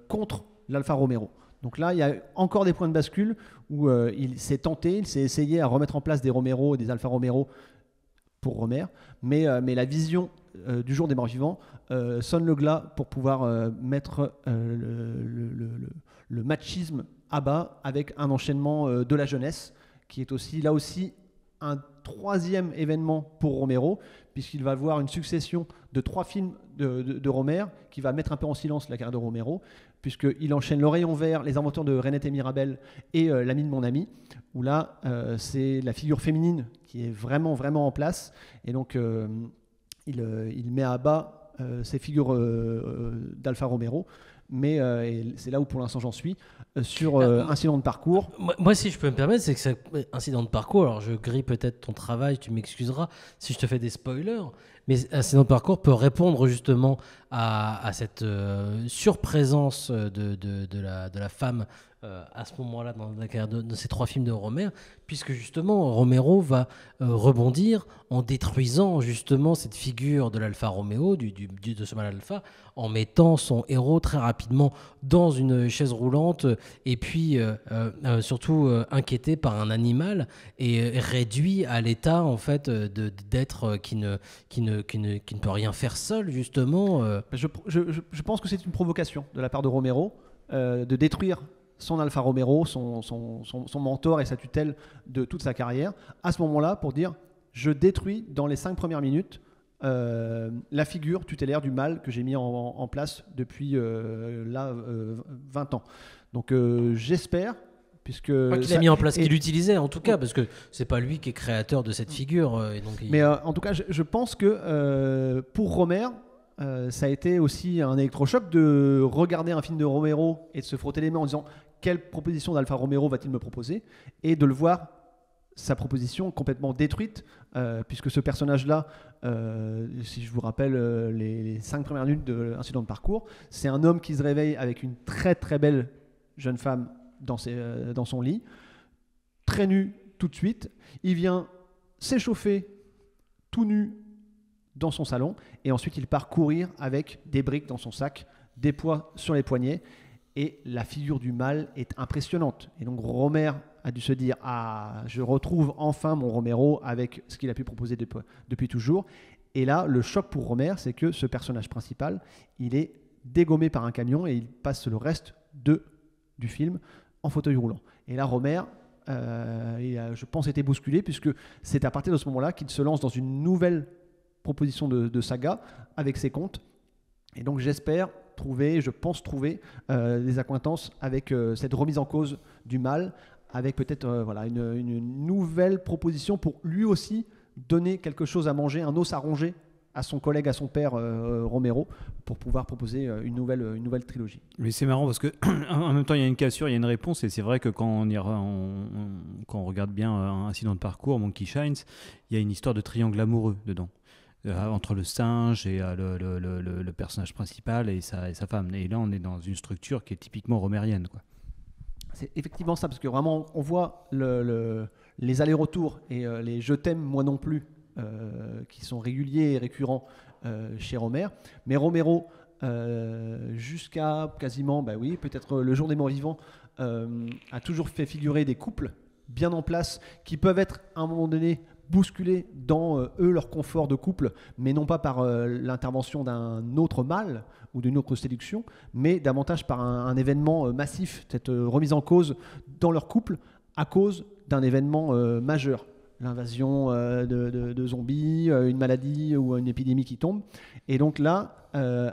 contre l'Alpha Romero. Donc là, il y a encore des points de bascule où il s'est tenté, il s'est essayé à remettre en place des Romero et des Alpha Romero pour Romer, mais la vision du jour des morts vivants sonne le glas pour pouvoir mettre le machisme à bas, avec un enchaînement de la jeunesse qui est aussi là aussi un 3e événement pour Romero, puisqu'il va voir une succession de 3 films de Romer qui va mettre un peu en silence la carrière de Romero, puisqu'il enchaîne Le rayon vert, Les inventeurs de Renette et Mirabel et L'ami de mon ami, où là c'est la figure féminine qui est vraiment vraiment en place, et donc il met à bas ces figures d'Alpha Romero. Mais c'est là où pour l'instant j'en suis sur Incident de parcours. Moi, si je peux me permettre, c'est que c'est Incident de parcours. Alors je grille peut-être ton travail, tu m'excuseras si je te fais des spoilers, mais Incident de parcours peut répondre justement à cette surprésence de la femme à ce moment-là dans la carrière de ces 3 films de Romer, puisque justement Romero va rebondir en détruisant justement cette figure de l'Alpha Romeo, de ce mal alpha, en mettant son héros très rapidement dans une chaise roulante, et puis surtout inquiété par un animal et réduit à l'état en fait d'être qui ne peut rien faire seul justement. Je pense que c'est une provocation de la part de Romero de détruire son Alpha Romero, son mentor et sa tutelle de toute sa carrière, à ce moment-là, pour dire je détruis dans les 5 premières minutes la figure tutélaire du mal que j'ai mis en place depuis 20 ans. Donc j'espère, puisque qu'il a mis en place, qu'il utilisait en tout cas, parce que c'est pas lui qui est créateur de cette figure. Et donc mais en tout cas, je pense que pour Romer, ça a été aussi un électrochoc de regarder un film de Romero et de se frotter les mains en disant quelle proposition d'Alfa Romero va-t-il me proposer, et de le voir, sa proposition complètement détruite, puisque ce personnage-là, si je vous rappelle les 5 premières minutes de l'incident de parcours, c'est un homme qui se réveille avec une très très belle jeune femme dans son lit, très nu tout de suite. Il vient s'échauffer tout nu dans son salon, et ensuite il part courir avec des briques dans son sac, des poids sur les poignets, et la figure du mal est impressionnante. Et donc Romer a dû se dire « Ah, je retrouve enfin mon Romero avec ce qu'il a pu proposer depuis toujours ». Et là, le choc pour Romer, c'est que ce personnage principal, il est dégommé par un camion et il passe le reste du film en fauteuil roulant. Et là, Romer, il a, je pense, été bousculé, puisque c'est à partir de ce moment-là qu'il se lance dans une nouvelle proposition de saga avec ses contes. Et donc je pense trouver des accointances avec cette remise en cause du mal, avec peut-être une nouvelle proposition pour lui aussi donner quelque chose à manger, un os à ronger à son collègue, à son père Romero, pour pouvoir proposer une nouvelle trilogie. Mais c'est marrant parce que en même temps il y a une cassure, il y a une réponse, et c'est vrai que quand on regarde bien un incident de parcours, Monkey Shines, il y a une histoire de triangle amoureux dedans. Entre le singe et le personnage principal et sa femme. Et là, on est dans une structure qui est typiquement romérienne, quoi. C'est effectivement ça, parce que vraiment, on voit les allers-retours et les je t'aime, moi non plus, qui sont réguliers et récurrents chez Romer. Mais Romero, jusqu'à quasiment, peut-être le jour des morts vivants, a toujours fait figurer des couples bien en place qui peuvent être, à un moment donné, bousculés dans leur confort de couple, mais non pas par l'intervention d'un autre mâle ou d'une autre séduction, mais davantage par un événement massif, cette remise en cause dans leur couple à cause d'un événement majeur. L'invasion de zombies, une maladie ou une épidémie qui tombe. Et donc là,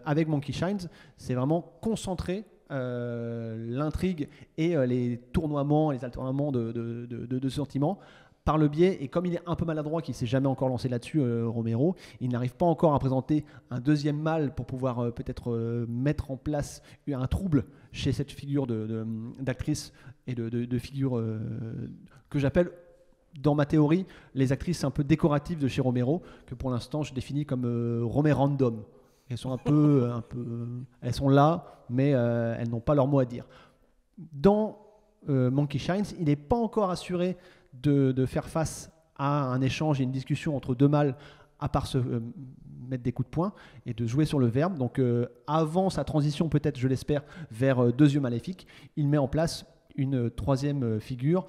avec Monkey Shines, c'est vraiment concentré l'intrigue et les tournoiements, les alternements de sentiments par le biais, et comme il est un peu maladroit, qu'il ne s'est jamais encore lancé là-dessus, Romero, il n'arrive pas encore à présenter un deuxième mâle pour pouvoir peut-être mettre en place un trouble chez cette figure d'actrice et de figure que j'appelle, dans ma théorie, les actrices un peu décoratives de chez Romero, que pour l'instant je définis comme Romérandom. Elles sont elles sont là, mais elles n'ont pas leur mot à dire. Dans Monkey Shines, il n'est pas encore assuré de faire face à un échange et une discussion entre deux mâles, à part se mettre des coups de poing et de jouer sur le verbe. Donc avant sa transition, peut-être, je l'espère, vers Deux yeux maléfiques, il met en place une troisième figure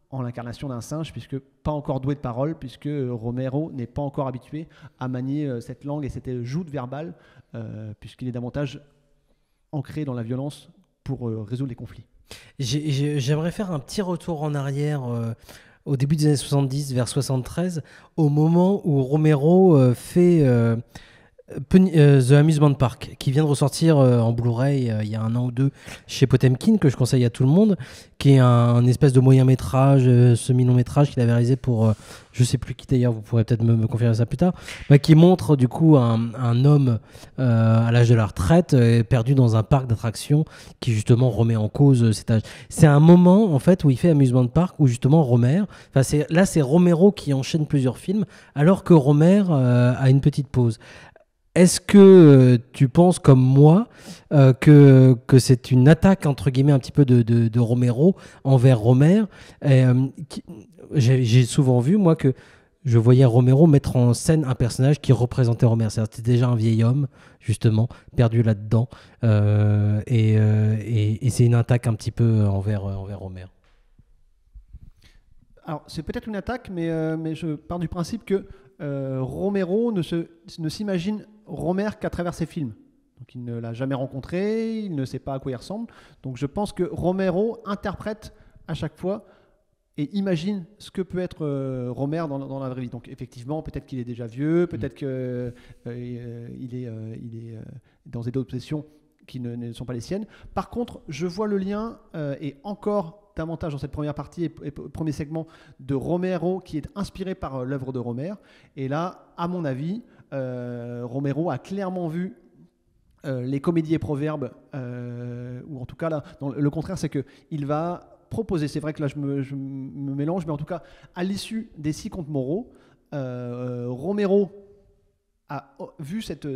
en l'incarnation d'un singe, puisque pas encore doué de parole, puisque Romero n'est pas encore habitué à manier cette langue et cette joute verbale, puisqu'il est davantage ancré dans la violence pour résoudre les conflits. J'aimerais faire un petit retour en arrière au début des années 70, vers 73, au moment où Romero fait The Amusement Park, qui vient de ressortir en Blu-ray il y a 1 an ou 2 chez Potemkin, que je conseille à tout le monde, qui est un espèce de moyen-métrage, semi-long-métrage qu'il avait réalisé pour, je sais plus qui d'ailleurs, vous pourrez peut-être me confirmer ça plus tard, qui montre du coup un homme à l'âge de la retraite perdu dans un parc d'attractions qui justement remet en cause cet âge. C'est un moment en fait où il fait Amusement Park où justement c'est Romero qui enchaîne plusieurs films alors que Romer a une petite pause. Est-ce que tu penses comme moi que c'est une attaque entre guillemets un petit peu de Romero envers Romer j'ai souvent vu moi que je voyais Romero mettre en scène un personnage qui représentait Romer. C'était déjà un vieil homme justement perdu là-dedans et c'est une attaque un petit peu envers Romer. Alors c'est peut-être une attaque, mais je pars du principe que Romero ne s'imagine Romer qu'à travers ses films. Donc il ne l'a jamais rencontré, il ne sait pas à quoi il ressemble. Donc je pense que Romero interprète à chaque fois et imagine ce que peut être Romer dans la vraie vie. Donc effectivement, peut-être qu'il est déjà vieux, peut-être qu'il est dans des obsessions qui ne sont pas les siennes. Par contre, je vois le lien, et encore davantage dans cette première partie et premier segment, de Romero qui est inspiré par l'œuvre de Romer. Et là, à mon avis, Romero a clairement vu les comédies et proverbes, ou en tout cas là, le contraire, c'est qu'il va proposer, c'est vrai que là je me mélange, mais en tout cas, à l'issue des 6 contes moraux, Romero a vu cette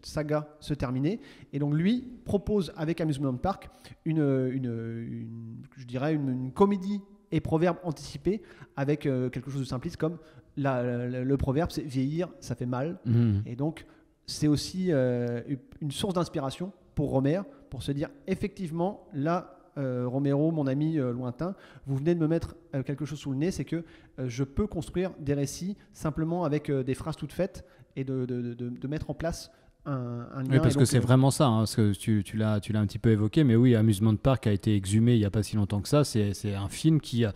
saga se terminer, et donc lui propose avec Amusement Park je dirais une comédie et proverbe anticipé avec quelque chose de simpliste comme le proverbe, c'est vieillir, ça fait mal. Et donc c'est aussi une source d'inspiration pour Romer, pour se dire effectivement là, Romero, mon ami lointain, vous venez de me mettre quelque chose sous le nez, c'est que je peux construire des récits simplement avec des phrases toutes faites et de mettre en place un lien. Oui, parce que c'est vraiment ça, hein, parce que tu l'as un petit peu évoqué, mais oui, Amusement Park a été exhumé il n'y a pas si longtemps que ça. C'est un film qui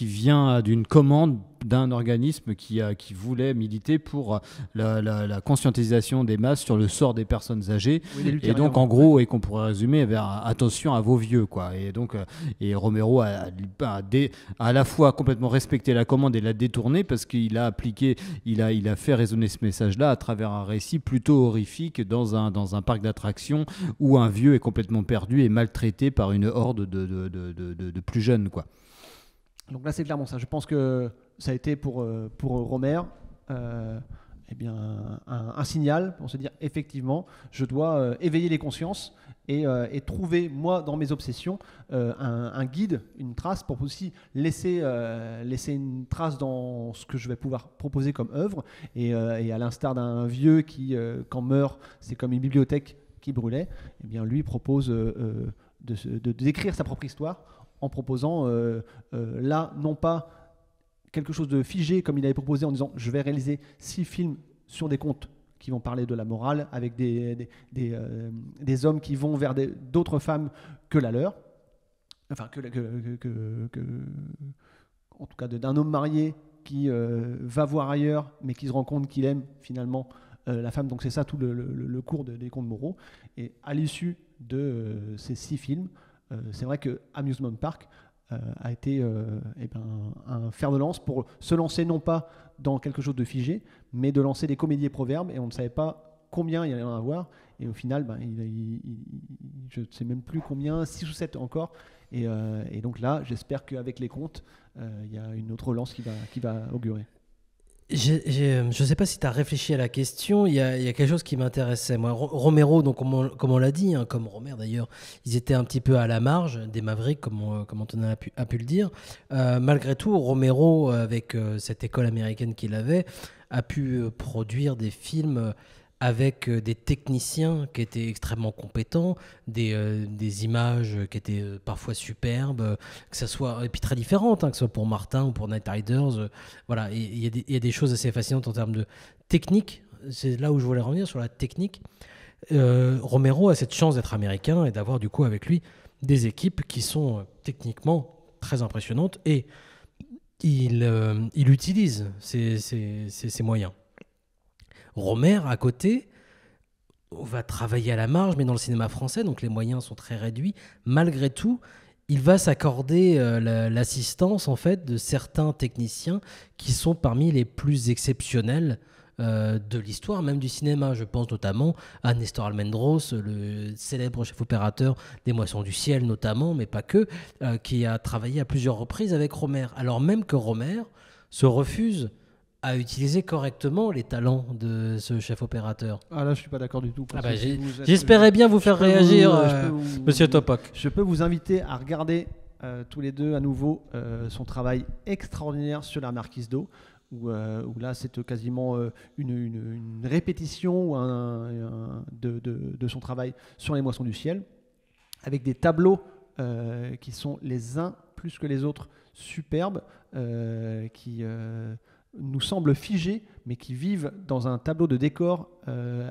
vient d'une commande d'un organisme qui voulait militer pour la conscientisation des masses sur le sort des personnes âgées, et donc en gros, et qu'on pourrait résumer vers attention à vos vieux, quoi. Et donc Romero a à la fois complètement respecté la commande et l'a détournée, parce qu'il a appliqué, il a fait résonner ce message-là à travers un récit plutôt horrifique dans un parc d'attractions où un vieux est complètement perdu et maltraité par une horde de plus jeunes, quoi. Donc là, c'est clairement ça. Je pense que ça a été pour Romer eh bien, un signal pour se dire effectivement, je dois éveiller les consciences et trouver, moi, dans mes obsessions, un guide, une trace pour aussi laisser une trace dans ce que je vais pouvoir proposer comme œuvre. Et à l'instar d'un vieux qui, quand meurt, c'est comme une bibliothèque qui brûlait, eh bien, lui propose de d'écrire sa propre histoire en proposant là, non pas quelque chose de figé comme il avait proposé en disant je vais réaliser 6 films sur des contes qui vont parler de la morale avec des hommes qui vont vers d'autres femmes que la leur, enfin en tout cas d'un homme marié qui va voir ailleurs mais qui se rend compte qu'il aime finalement la femme. Donc c'est ça tout le cours des contes moraux. Et à l'issue de ces 6 films, c'est vrai que Amusement Park a été un fer de lance pour se lancer non pas dans quelque chose de figé, mais de lancer des comédies et proverbes, et on ne savait pas combien il y allait en avoir, et au final, je ne sais même plus combien, 6 ou 7 encore, et donc là, j'espère qu'avec les contes, il y a une autre relance qui va augurer. Je ne sais pas si tu as réfléchi à la question, il y a quelque chose qui m'intéressait. Moi, Romero, donc, comme on l'a dit, hein, comme Romer d'ailleurs, ils étaient un petit peu à la marge des Mavericks, comme Antonin a pu le dire. Malgré tout, Romero, avec cette école américaine qu'il avait, a pu produire des films avec des techniciens qui étaient extrêmement compétents, des images qui étaient parfois superbes, que ça soit, et puis très différentes, que ce soit pour Martin ou pour Night Riders. Voilà, il y a des choses assez fascinantes en termes de technique. C'est là où je voulais revenir sur la technique. Romero a cette chance d'être américain et d'avoir du coup avec lui des équipes qui sont techniquement très impressionnantes, et il utilise ces moyens. Romer, à côté, va travailler à la marge, mais dans le cinéma français, donc les moyens sont très réduits. Malgré tout, il va s'accorder l'assistance en fait de certains techniciens qui sont parmi les plus exceptionnels de l'histoire, même du cinéma. Je pense notamment à Nestor Almendros, le célèbre chef opérateur des Moissons du Ciel notamment, mais pas que, qui a travaillé à plusieurs reprises avec Romer, alors même que Romer se refuse à utiliser correctement les talents de ce chef opérateur. Ah là, je suis pas d'accord du tout. J'espérais bien vous faire réagir, Monsieur Topoc. Je peux vous inviter à regarder tous les deux à nouveau son travail extraordinaire sur la Marquise d'O, où là c'est quasiment une répétition de son travail sur les Moissons du Ciel, avec des tableaux qui sont les uns plus que les autres superbes, qui nous semblent figés, mais qui vivent dans un tableau de décor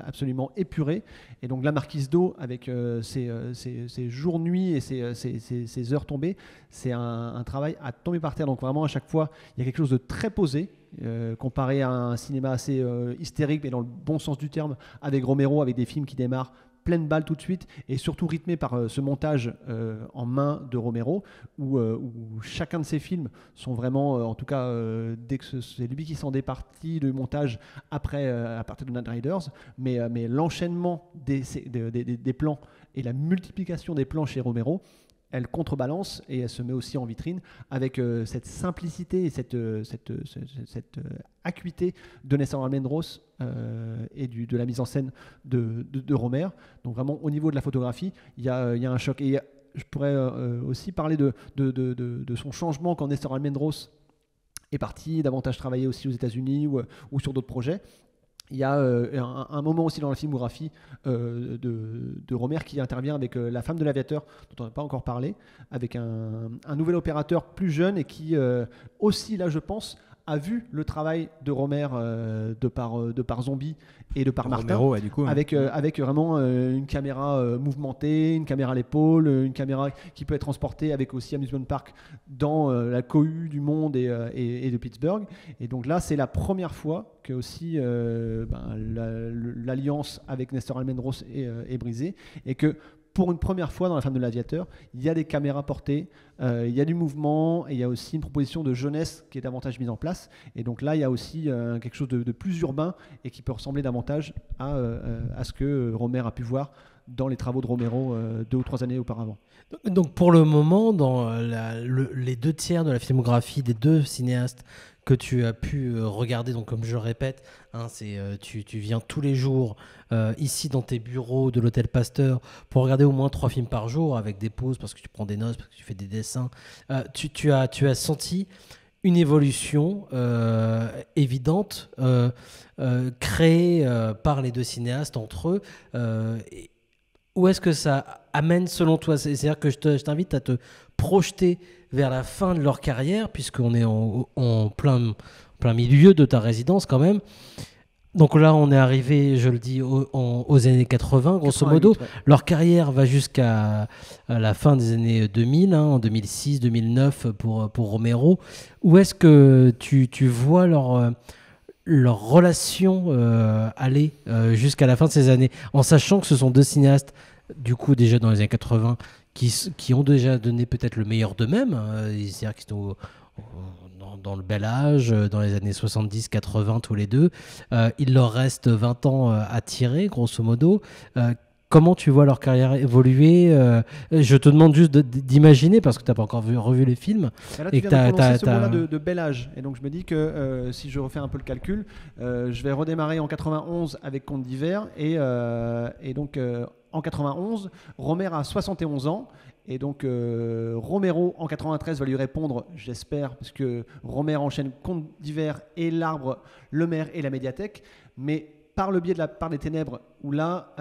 absolument épuré. Et donc la Marquise d'O, avec ses jours-nuits et ses heures tombées, c'est un travail à tomber par terre. Donc vraiment, à chaque fois, il y a quelque chose de très posé, comparé à un cinéma assez hystérique, mais dans le bon sens du terme, avec Romero, avec des films qui démarrent pleine balle tout de suite, et surtout rythmé par ce montage en main de Romero, où chacun de ses films sont vraiment, en tout cas, dès que c'est lui qui s'en départit du montage après, à partir de Night Riders, mais l'enchaînement des plans et la multiplication des plans chez Romero, elle contrebalance et elle se met aussi en vitrine avec cette simplicité et cette acuité de Nestor Almendros et de la mise en scène de Romer. Donc vraiment au niveau de la photographie, il y a un choc. Et je pourrais aussi parler de son changement quand Nestor Almendros est parti, davantage travailler aussi aux États-Unis ou sur d'autres projets. Il y a un moment aussi dans la filmographie de Romer qui intervient avec la femme de l'aviateur, dont on n'a pas encore parlé, avec un nouvel opérateur plus jeune et qui aussi, là je pense, a vu le travail de Romer de par Zombie et de par Martin, Romero, ouais, du coup, avec vraiment une caméra mouvementée, une caméra à l'épaule, une caméra qui peut être transportée avec aussi Amusement Park dans la cohue du Monde et de Pittsburgh. Et donc là, c'est la première fois que aussi l'alliance avec Nestor Almendros est brisée, et que pour une première fois dans La Femme de l'Aviateur, il y a des caméras portées, il y a du mouvement, et il y a aussi une proposition de jeunesse qui est davantage mise en place. Et donc là, il y a aussi quelque chose de plus urbain et qui peut ressembler davantage à ce que Romer a pu voir dans les travaux de Romero 2 ou 3 années auparavant. Donc pour le moment, dans les 2 tiers de la filmographie des 2 cinéastes que tu as pu regarder, donc comme je le répète, tu viens tous les jours ici dans tes bureaux de l'Hôtel Pasteur pour regarder au moins 3 films par jour avec des pauses parce que tu prends des notes, parce que tu fais des dessins. Tu as senti une évolution évidente créée par les 2 cinéastes entre eux. Où est-ce que ça amène selon toi? C'est-à-dire que je t'invite à te projeter vers la fin de leur carrière, puisqu'on est en plein milieu de ta résidence quand même. Donc là, on est arrivé, je le dis, aux années 80, grosso modo. Ouais. Leur carrière va jusqu'à la fin des années 2000, en 2006, 2009 pour Romero. Où est-ce que tu vois leur relation aller jusqu'à la fin de ces années, en sachant que ce sont 2 cinéastes, du coup, déjà dans les années 80, qui ont déjà donné peut-être le meilleur d'eux-mêmes, c'est-à-dire qu'ils sont dans le bel âge, dans les années 70-80 tous les deux. Il leur reste 20 ans à tirer, grosso modo. Comment tu vois leur carrière évoluer? Je te demande juste d'imaginer, parce que tu n'as pas encore revu les films. Et là, tu viens de prononcer ce mot-là de bel âge. Et donc, je me dis que si je refais un peu le calcul, je vais redémarrer en 91 avec Contes d'hiver. Et donc, en 91, Romer a 71 ans. Et donc, Romero, en 93, va lui répondre, j'espère, parce que Romer enchaîne Contes d'hiver et L'Arbre, Le Maire et La Médiathèque. Mais par le biais de la part des ténèbres, où là,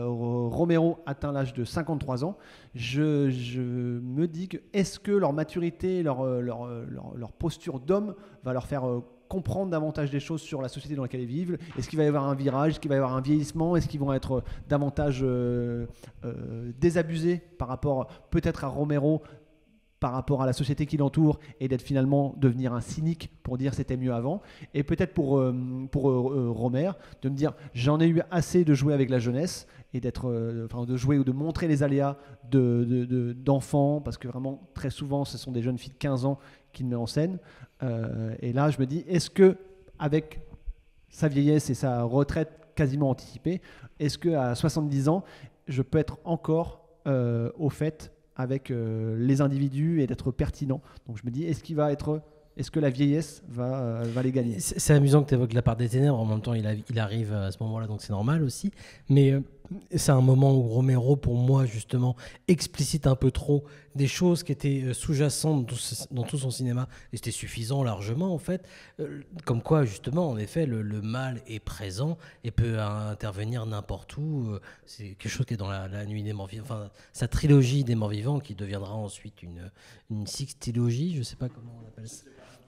Romero atteint l'âge de 53 ans, je me dis que est-ce que leur maturité, leur posture d'homme va leur faire comprendre davantage des choses sur la société dans laquelle ils vivent? Est-ce qu'il va y avoir un virage? Est-ce qu'il va y avoir un vieillissement? Est-ce qu'ils vont être davantage désabusés par rapport peut-être à Romero, par rapport à la société qui l'entoure, et d'être finalement devenir un cynique pour dire c'était mieux avant? Et peut-être pour Romer, de me dire j'en ai eu assez de jouer avec la jeunesse et de jouer ou de montrer les aléas d'enfants, parce que vraiment très souvent ce sont des jeunes filles de 15 ans qu'il met en scène. Et là je me dis, est-ce que avec sa vieillesse et sa retraite quasiment anticipée, est-ce qu'à 70 ans je peux être encore au fait avec les individus et d'être pertinent? Donc je me dis, est-ce que la vieillesse va les gagner? C'est amusant que tu évoques la part des ténèbres. En même temps, il arrive à ce moment-là, donc c'est normal aussi. Mais c'est un moment où Romero, pour moi, justement, explicite un peu trop des choses qui étaient sous-jacentes dans tout son cinéma. Et c'était suffisant largement, en fait. Comme quoi, justement, en effet, le mal est présent et peut intervenir n'importe où. C'est quelque chose qui est dans la nuit des morts vivants. Enfin, sa trilogie des morts vivants, qui deviendra ensuite une sextilogie, je ne sais pas comment on appelle ça.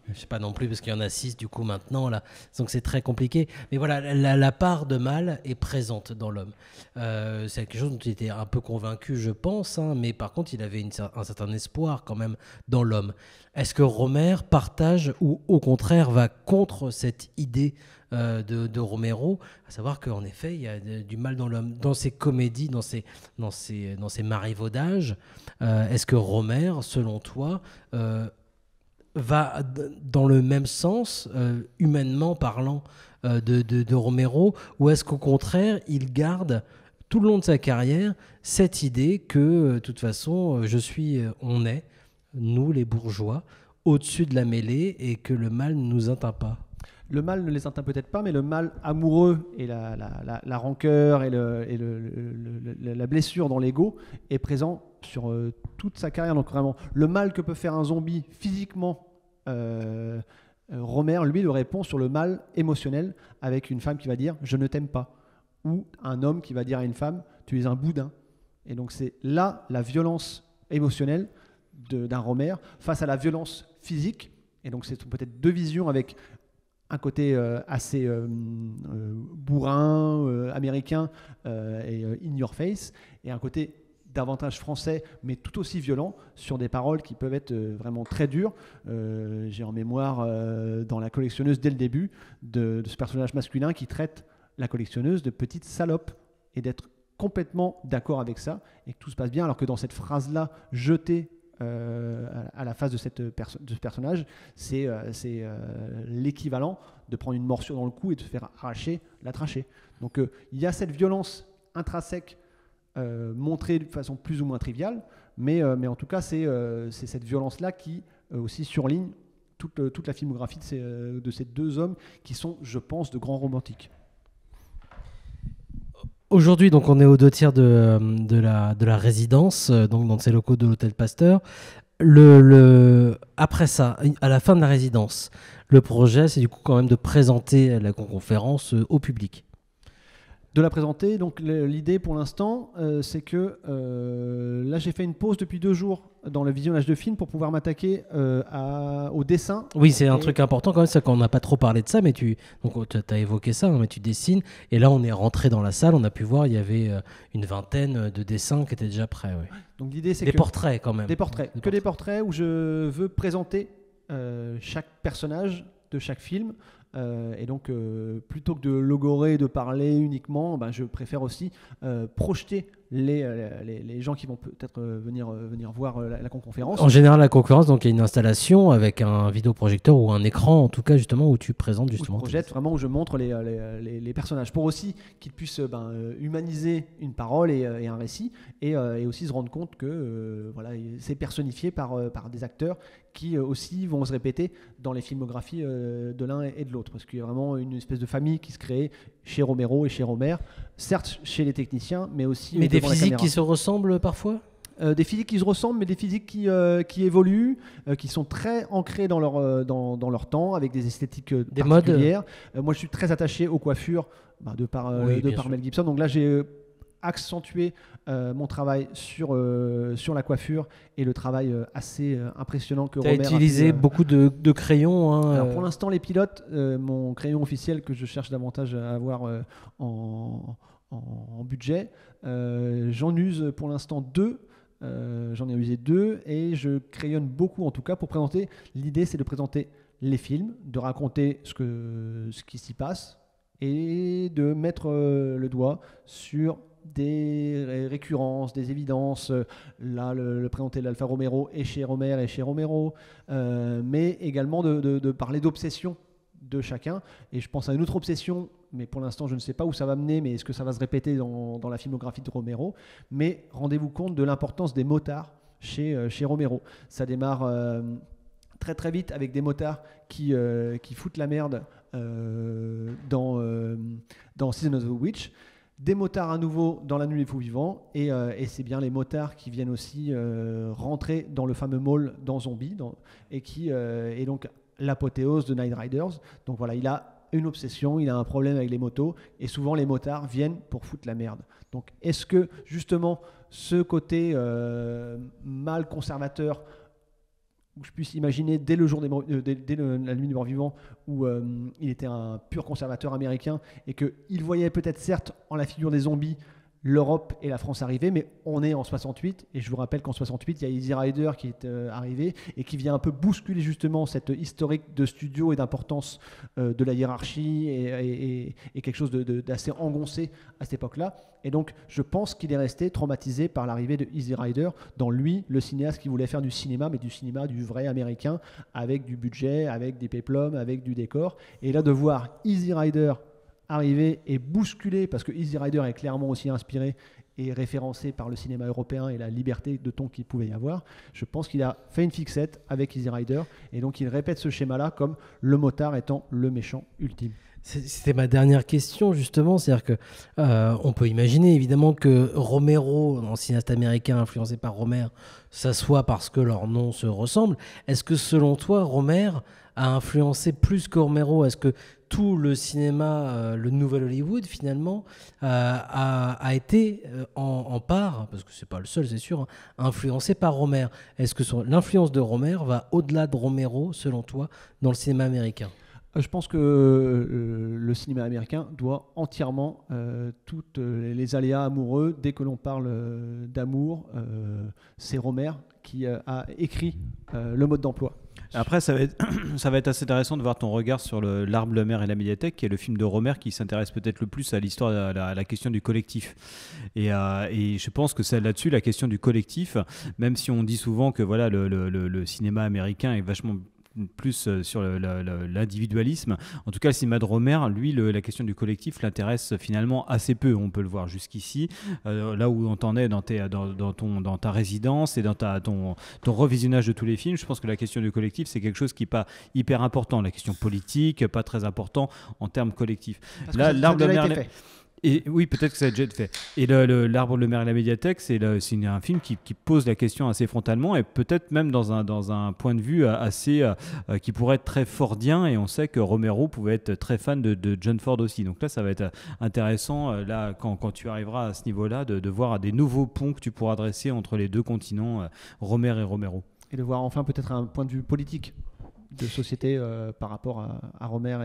Je sais pas non plus parce qu'il y en a 6 du coup maintenant là, donc c'est très compliqué. Mais voilà, la part de mal est présente dans l'homme. C'est quelque chose dont il était un peu convaincu, je pense, hein, mais par contre il avait un certain espoir quand même dans l'homme. Est-ce que Romer partage ou au contraire va contre cette idée de Romero, à savoir qu'en effet il y a du mal dans l'homme, dans ses comédies, dans ses marivaudages. Est-ce que Romer, selon toi, va dans le même sens, humainement parlant, de Romero, ou est-ce qu'au contraire, il garde tout le long de sa carrière cette idée que, de toute façon, on est, nous les bourgeois, au-dessus de la mêlée et que le mal ne nous atteint pas? Le mal ne les atteint peut-être pas, mais le mal amoureux et la rancœur et la blessure dans l'ego est présent sur toute sa carrière. Donc vraiment, le mal que peut faire un zombie physiquement, Romer, lui, le répond sur le mal émotionnel avec une femme qui va dire « je ne t'aime pas » ou un homme qui va dire à une femme « tu es un boudin ». Et donc c'est là la violence émotionnelle d'un Romer face à la violence physique. Et donc c'est peut-être deux visions avec un côté assez bourrin, américain et in your face, et un côté davantage français, mais tout aussi violent, sur des paroles qui peuvent être vraiment très dures. J'ai en mémoire, dans La collectionneuse, dès le début, de ce personnage masculin qui traite la collectionneuse de petite salope, et d'être complètement d'accord avec ça, et que tout se passe bien, alors que dans cette phrase-là, jetée à la face de ce personnage, c'est l'équivalent de prendre une morsure dans le cou et de se faire arracher la trachée. Donc il y a cette violence intrinsèque montrée de façon plus ou moins triviale, mais en tout cas c'est cette violence-là qui aussi surligne toute la filmographie de ces deux hommes qui sont, je pense, de grands romantiques. Aujourd'hui, donc, on est aux 2 tiers de la résidence, donc dans ces locaux de l'Hôtel Pasteur. Après ça, à la fin de la résidence, le projet, c'est du coup quand même de présenter la conférence au public. De la présenter, donc l'idée pour l'instant, c'est que là j'ai fait une pause depuis 2 jours dans le visionnage de films pour pouvoir m'attaquer au dessin. Oui, c'est un truc important quand même, c'est qu'on n'a pas trop parlé de ça, mais tu as évoqué ça, hein, mais tu dessines, et là on est rentré dans la salle, on a pu voir, il y avait une vingtaine de dessins qui étaient déjà prêts. Oui. Donc l'idée c'est des portraits quand même. Des portraits, des portraits où je veux présenter chaque personnage de chaque film. Et donc, plutôt que de logorer, de parler uniquement, je préfère aussi projeter les gens qui vont peut-être venir voir la conférence. En général, la conférence, donc il y a une installation avec un vidéoprojecteur ou un écran, en tout cas, justement, où tu présentes justement. Où je projette vraiment, où je montre les personnages, pour aussi qu'ils puissent humaniser une parole et un récit, et aussi se rendre compte que voilà, c'est personnifié par des acteurs qui aussi vont se répéter dans les filmographies de l'un et de l'autre, parce qu'il y a vraiment une espèce de famille qui se crée chez Romero et chez Romer, certes chez les techniciens, mais aussi mais des physiques qui se ressemblent parfois. Des physiques qui se ressemblent, mais des physiques qui évoluent, qui sont très ancrées dans leur temps, avec des esthétiques des particulières. Moi, je suis très attaché aux coiffures de par Mel Gibson. Donc là, j'ai accentuer mon travail sur la coiffure et le travail assez impressionnant que Romer a utilisé beaucoup de crayons. Hein, Alors pour l'instant, les pilotes, mon crayon officiel que je cherche davantage à avoir en budget, j'en use pour l'instant 2. J'en ai usé 2 et je crayonne beaucoup, en tout cas pour présenter. L'idée, c'est de présenter les films, de raconter ce qui s'y passe et de mettre le doigt sur des récurrences, des évidences. Là, le présenter l'Alfa Romero et chez Romer et chez Romero, mais également de parler d'obsession de chacun. Et je pense à une autre obsession, mais pour l'instant je ne sais pas où ça va mener, mais est-ce que ça va se répéter dans la filmographie de Romero. Mais rendez-vous compte de l'importance des motards chez Romero. Ça démarre très très vite avec des motards qui foutent la merde dans Season of the Witch. Des motards à nouveau dans La Nuit des Fous Vivants, et c'est bien les motards qui viennent aussi rentrer dans le fameux mall dans Zombie, et qui est donc l'apothéose de Night Riders. Donc voilà, il a une obsession, il a un problème avec les motos, et souvent les motards viennent pour foutre la merde. Donc est-ce que justement ce côté mal conservateur où je puisse imaginer dès le jour la nuit des morts vivants, où il était un pur conservateur américain et qu'il voyait peut-être certes en la figure des zombies l'Europe et la France arriver, mais on est en 68, et je vous rappelle qu'en 68, il y a Easy Rider qui est arrivé et qui vient un peu bousculer justement cette historique de studio et d'importance de la hiérarchie et quelque chose d'assez engoncé à cette époque-là. Et donc, je pense qu'il est resté traumatisé par l'arrivée de Easy Rider, dans lui, le cinéaste qui voulait faire du cinéma, mais du cinéma du vrai américain, avec du budget, avec des péplums, avec du décor. Et là, de voir Easy Rider arriver et bousculer, parce que Easy Rider est clairement aussi inspiré et référencé par le cinéma européen et la liberté de ton qu'il pouvait y avoir, je pense qu'il a fait une fixette avec Easy Rider, et donc il répète ce schéma-là comme le motard étant le méchant ultime. C'était ma dernière question, justement. C'est-à-dire que on peut imaginer évidemment que Romero, un cinéaste américain influencé par Romer, ça soit parce que leurs noms se ressemblent. Est-ce que selon toi, Romer a influencé plus que Romero? Est-ce que tout le cinéma, le nouvel Hollywood, finalement, a été en part, parce que c'est pas le seul, c'est sûr, hein, influencé par Romer? Est-ce que l'influence de Romer va au-delà de Romero, selon toi, dans le cinéma américain? Je pense que le cinéma américain doit entièrement tous les aléas amoureux. Dès que l'on parle d'amour, c'est Romer qui a écrit le mode d'emploi. Après, ça va être assez intéressant de voir ton regard sur L'Arbre, la mer et la médiathèque, qui est le film de Romer qui s'intéresse peut-être le plus à l'histoire, à la question du collectif. Et je pense que c'est là-dessus, la question du collectif, même si on dit souvent que voilà, le cinéma américain est vachement plus sur l'individualisme. En tout cas, le cinéma de Romer, lui, la question du collectif l'intéresse finalement assez peu. On peut le voir jusqu'ici, là où on t'en est dans ta résidence et dans ton revisionnage de tous les films. Je pense que la question du collectif, c'est quelque chose qui n'est pas hyper important. La question politique, pas très important en termes collectifs. Parce là, que l'Arbre de mer... fait. Et oui, peut-être que ça a déjà été fait. Et L'Arbre, le mer et la médiathèque, c'est un film qui pose la question assez frontalement, et peut-être même dans un point de vue assez qui pourrait être très fordien. Et on sait que Romero pouvait être très fan de John Ford aussi. Donc là, ça va être intéressant là quand tu arriveras à ce niveau-là de voir des nouveaux ponts que tu pourras dresser entre les deux continents, Romer et Romero. Et de voir enfin peut-être un point de vue politique de société par rapport à Romer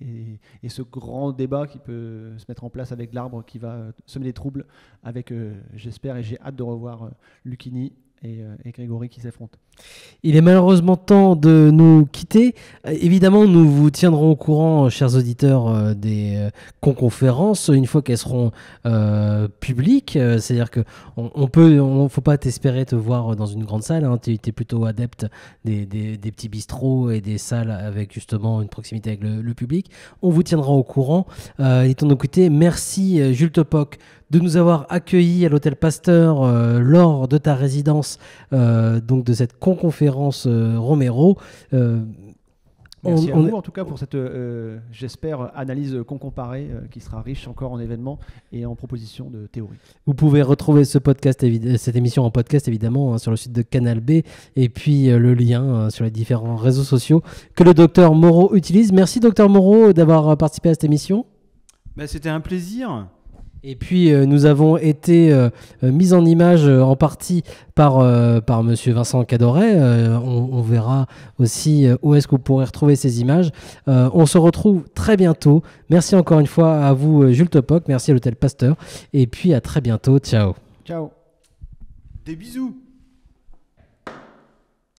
et ce grand débat qui peut se mettre en place avec l'Arbre qui va semer des troubles avec, j'espère et j'ai hâte de revoir Lucchini et Grégory qui s'affrontent. Il est malheureusement temps de nous quitter. Évidemment, nous vous tiendrons au courant, chers auditeurs, des conconférences une fois qu'elles seront publiques. C'est-à-dire que faut pas t'espérer te voir dans une grande salle. Hein. Tu es plutôt adepte des petits bistrots et des salles avec justement une proximité avec le public. On vous tiendra au courant. Il est temps de nous quitter. Merci Jules Topoc de nous avoir accueillis à l'Hôtel Pasteur lors de ta résidence, donc de cette conconférence Romero. Merci à vous en tout cas pour cette, j'espère, analyse concomparée qui sera riche encore en événements et en propositions de théorie. Vous pouvez retrouver cette émission en podcast évidemment sur le site de Canal B et puis le lien sur les différents réseaux sociaux que le docteur Moreau utilise. Merci docteur Moreau d'avoir participé à cette émission. C'était un plaisir. Et puis nous avons été mis en image en partie par monsieur Vincent Cadoret. On verra aussi où est-ce que vous pourrez retrouver ces images. On se retrouve très bientôt. Merci encore une fois à vous Jules Topoc, merci à l'Hôtel Pasteur et puis à très bientôt. Ciao. Ciao. Des bisous.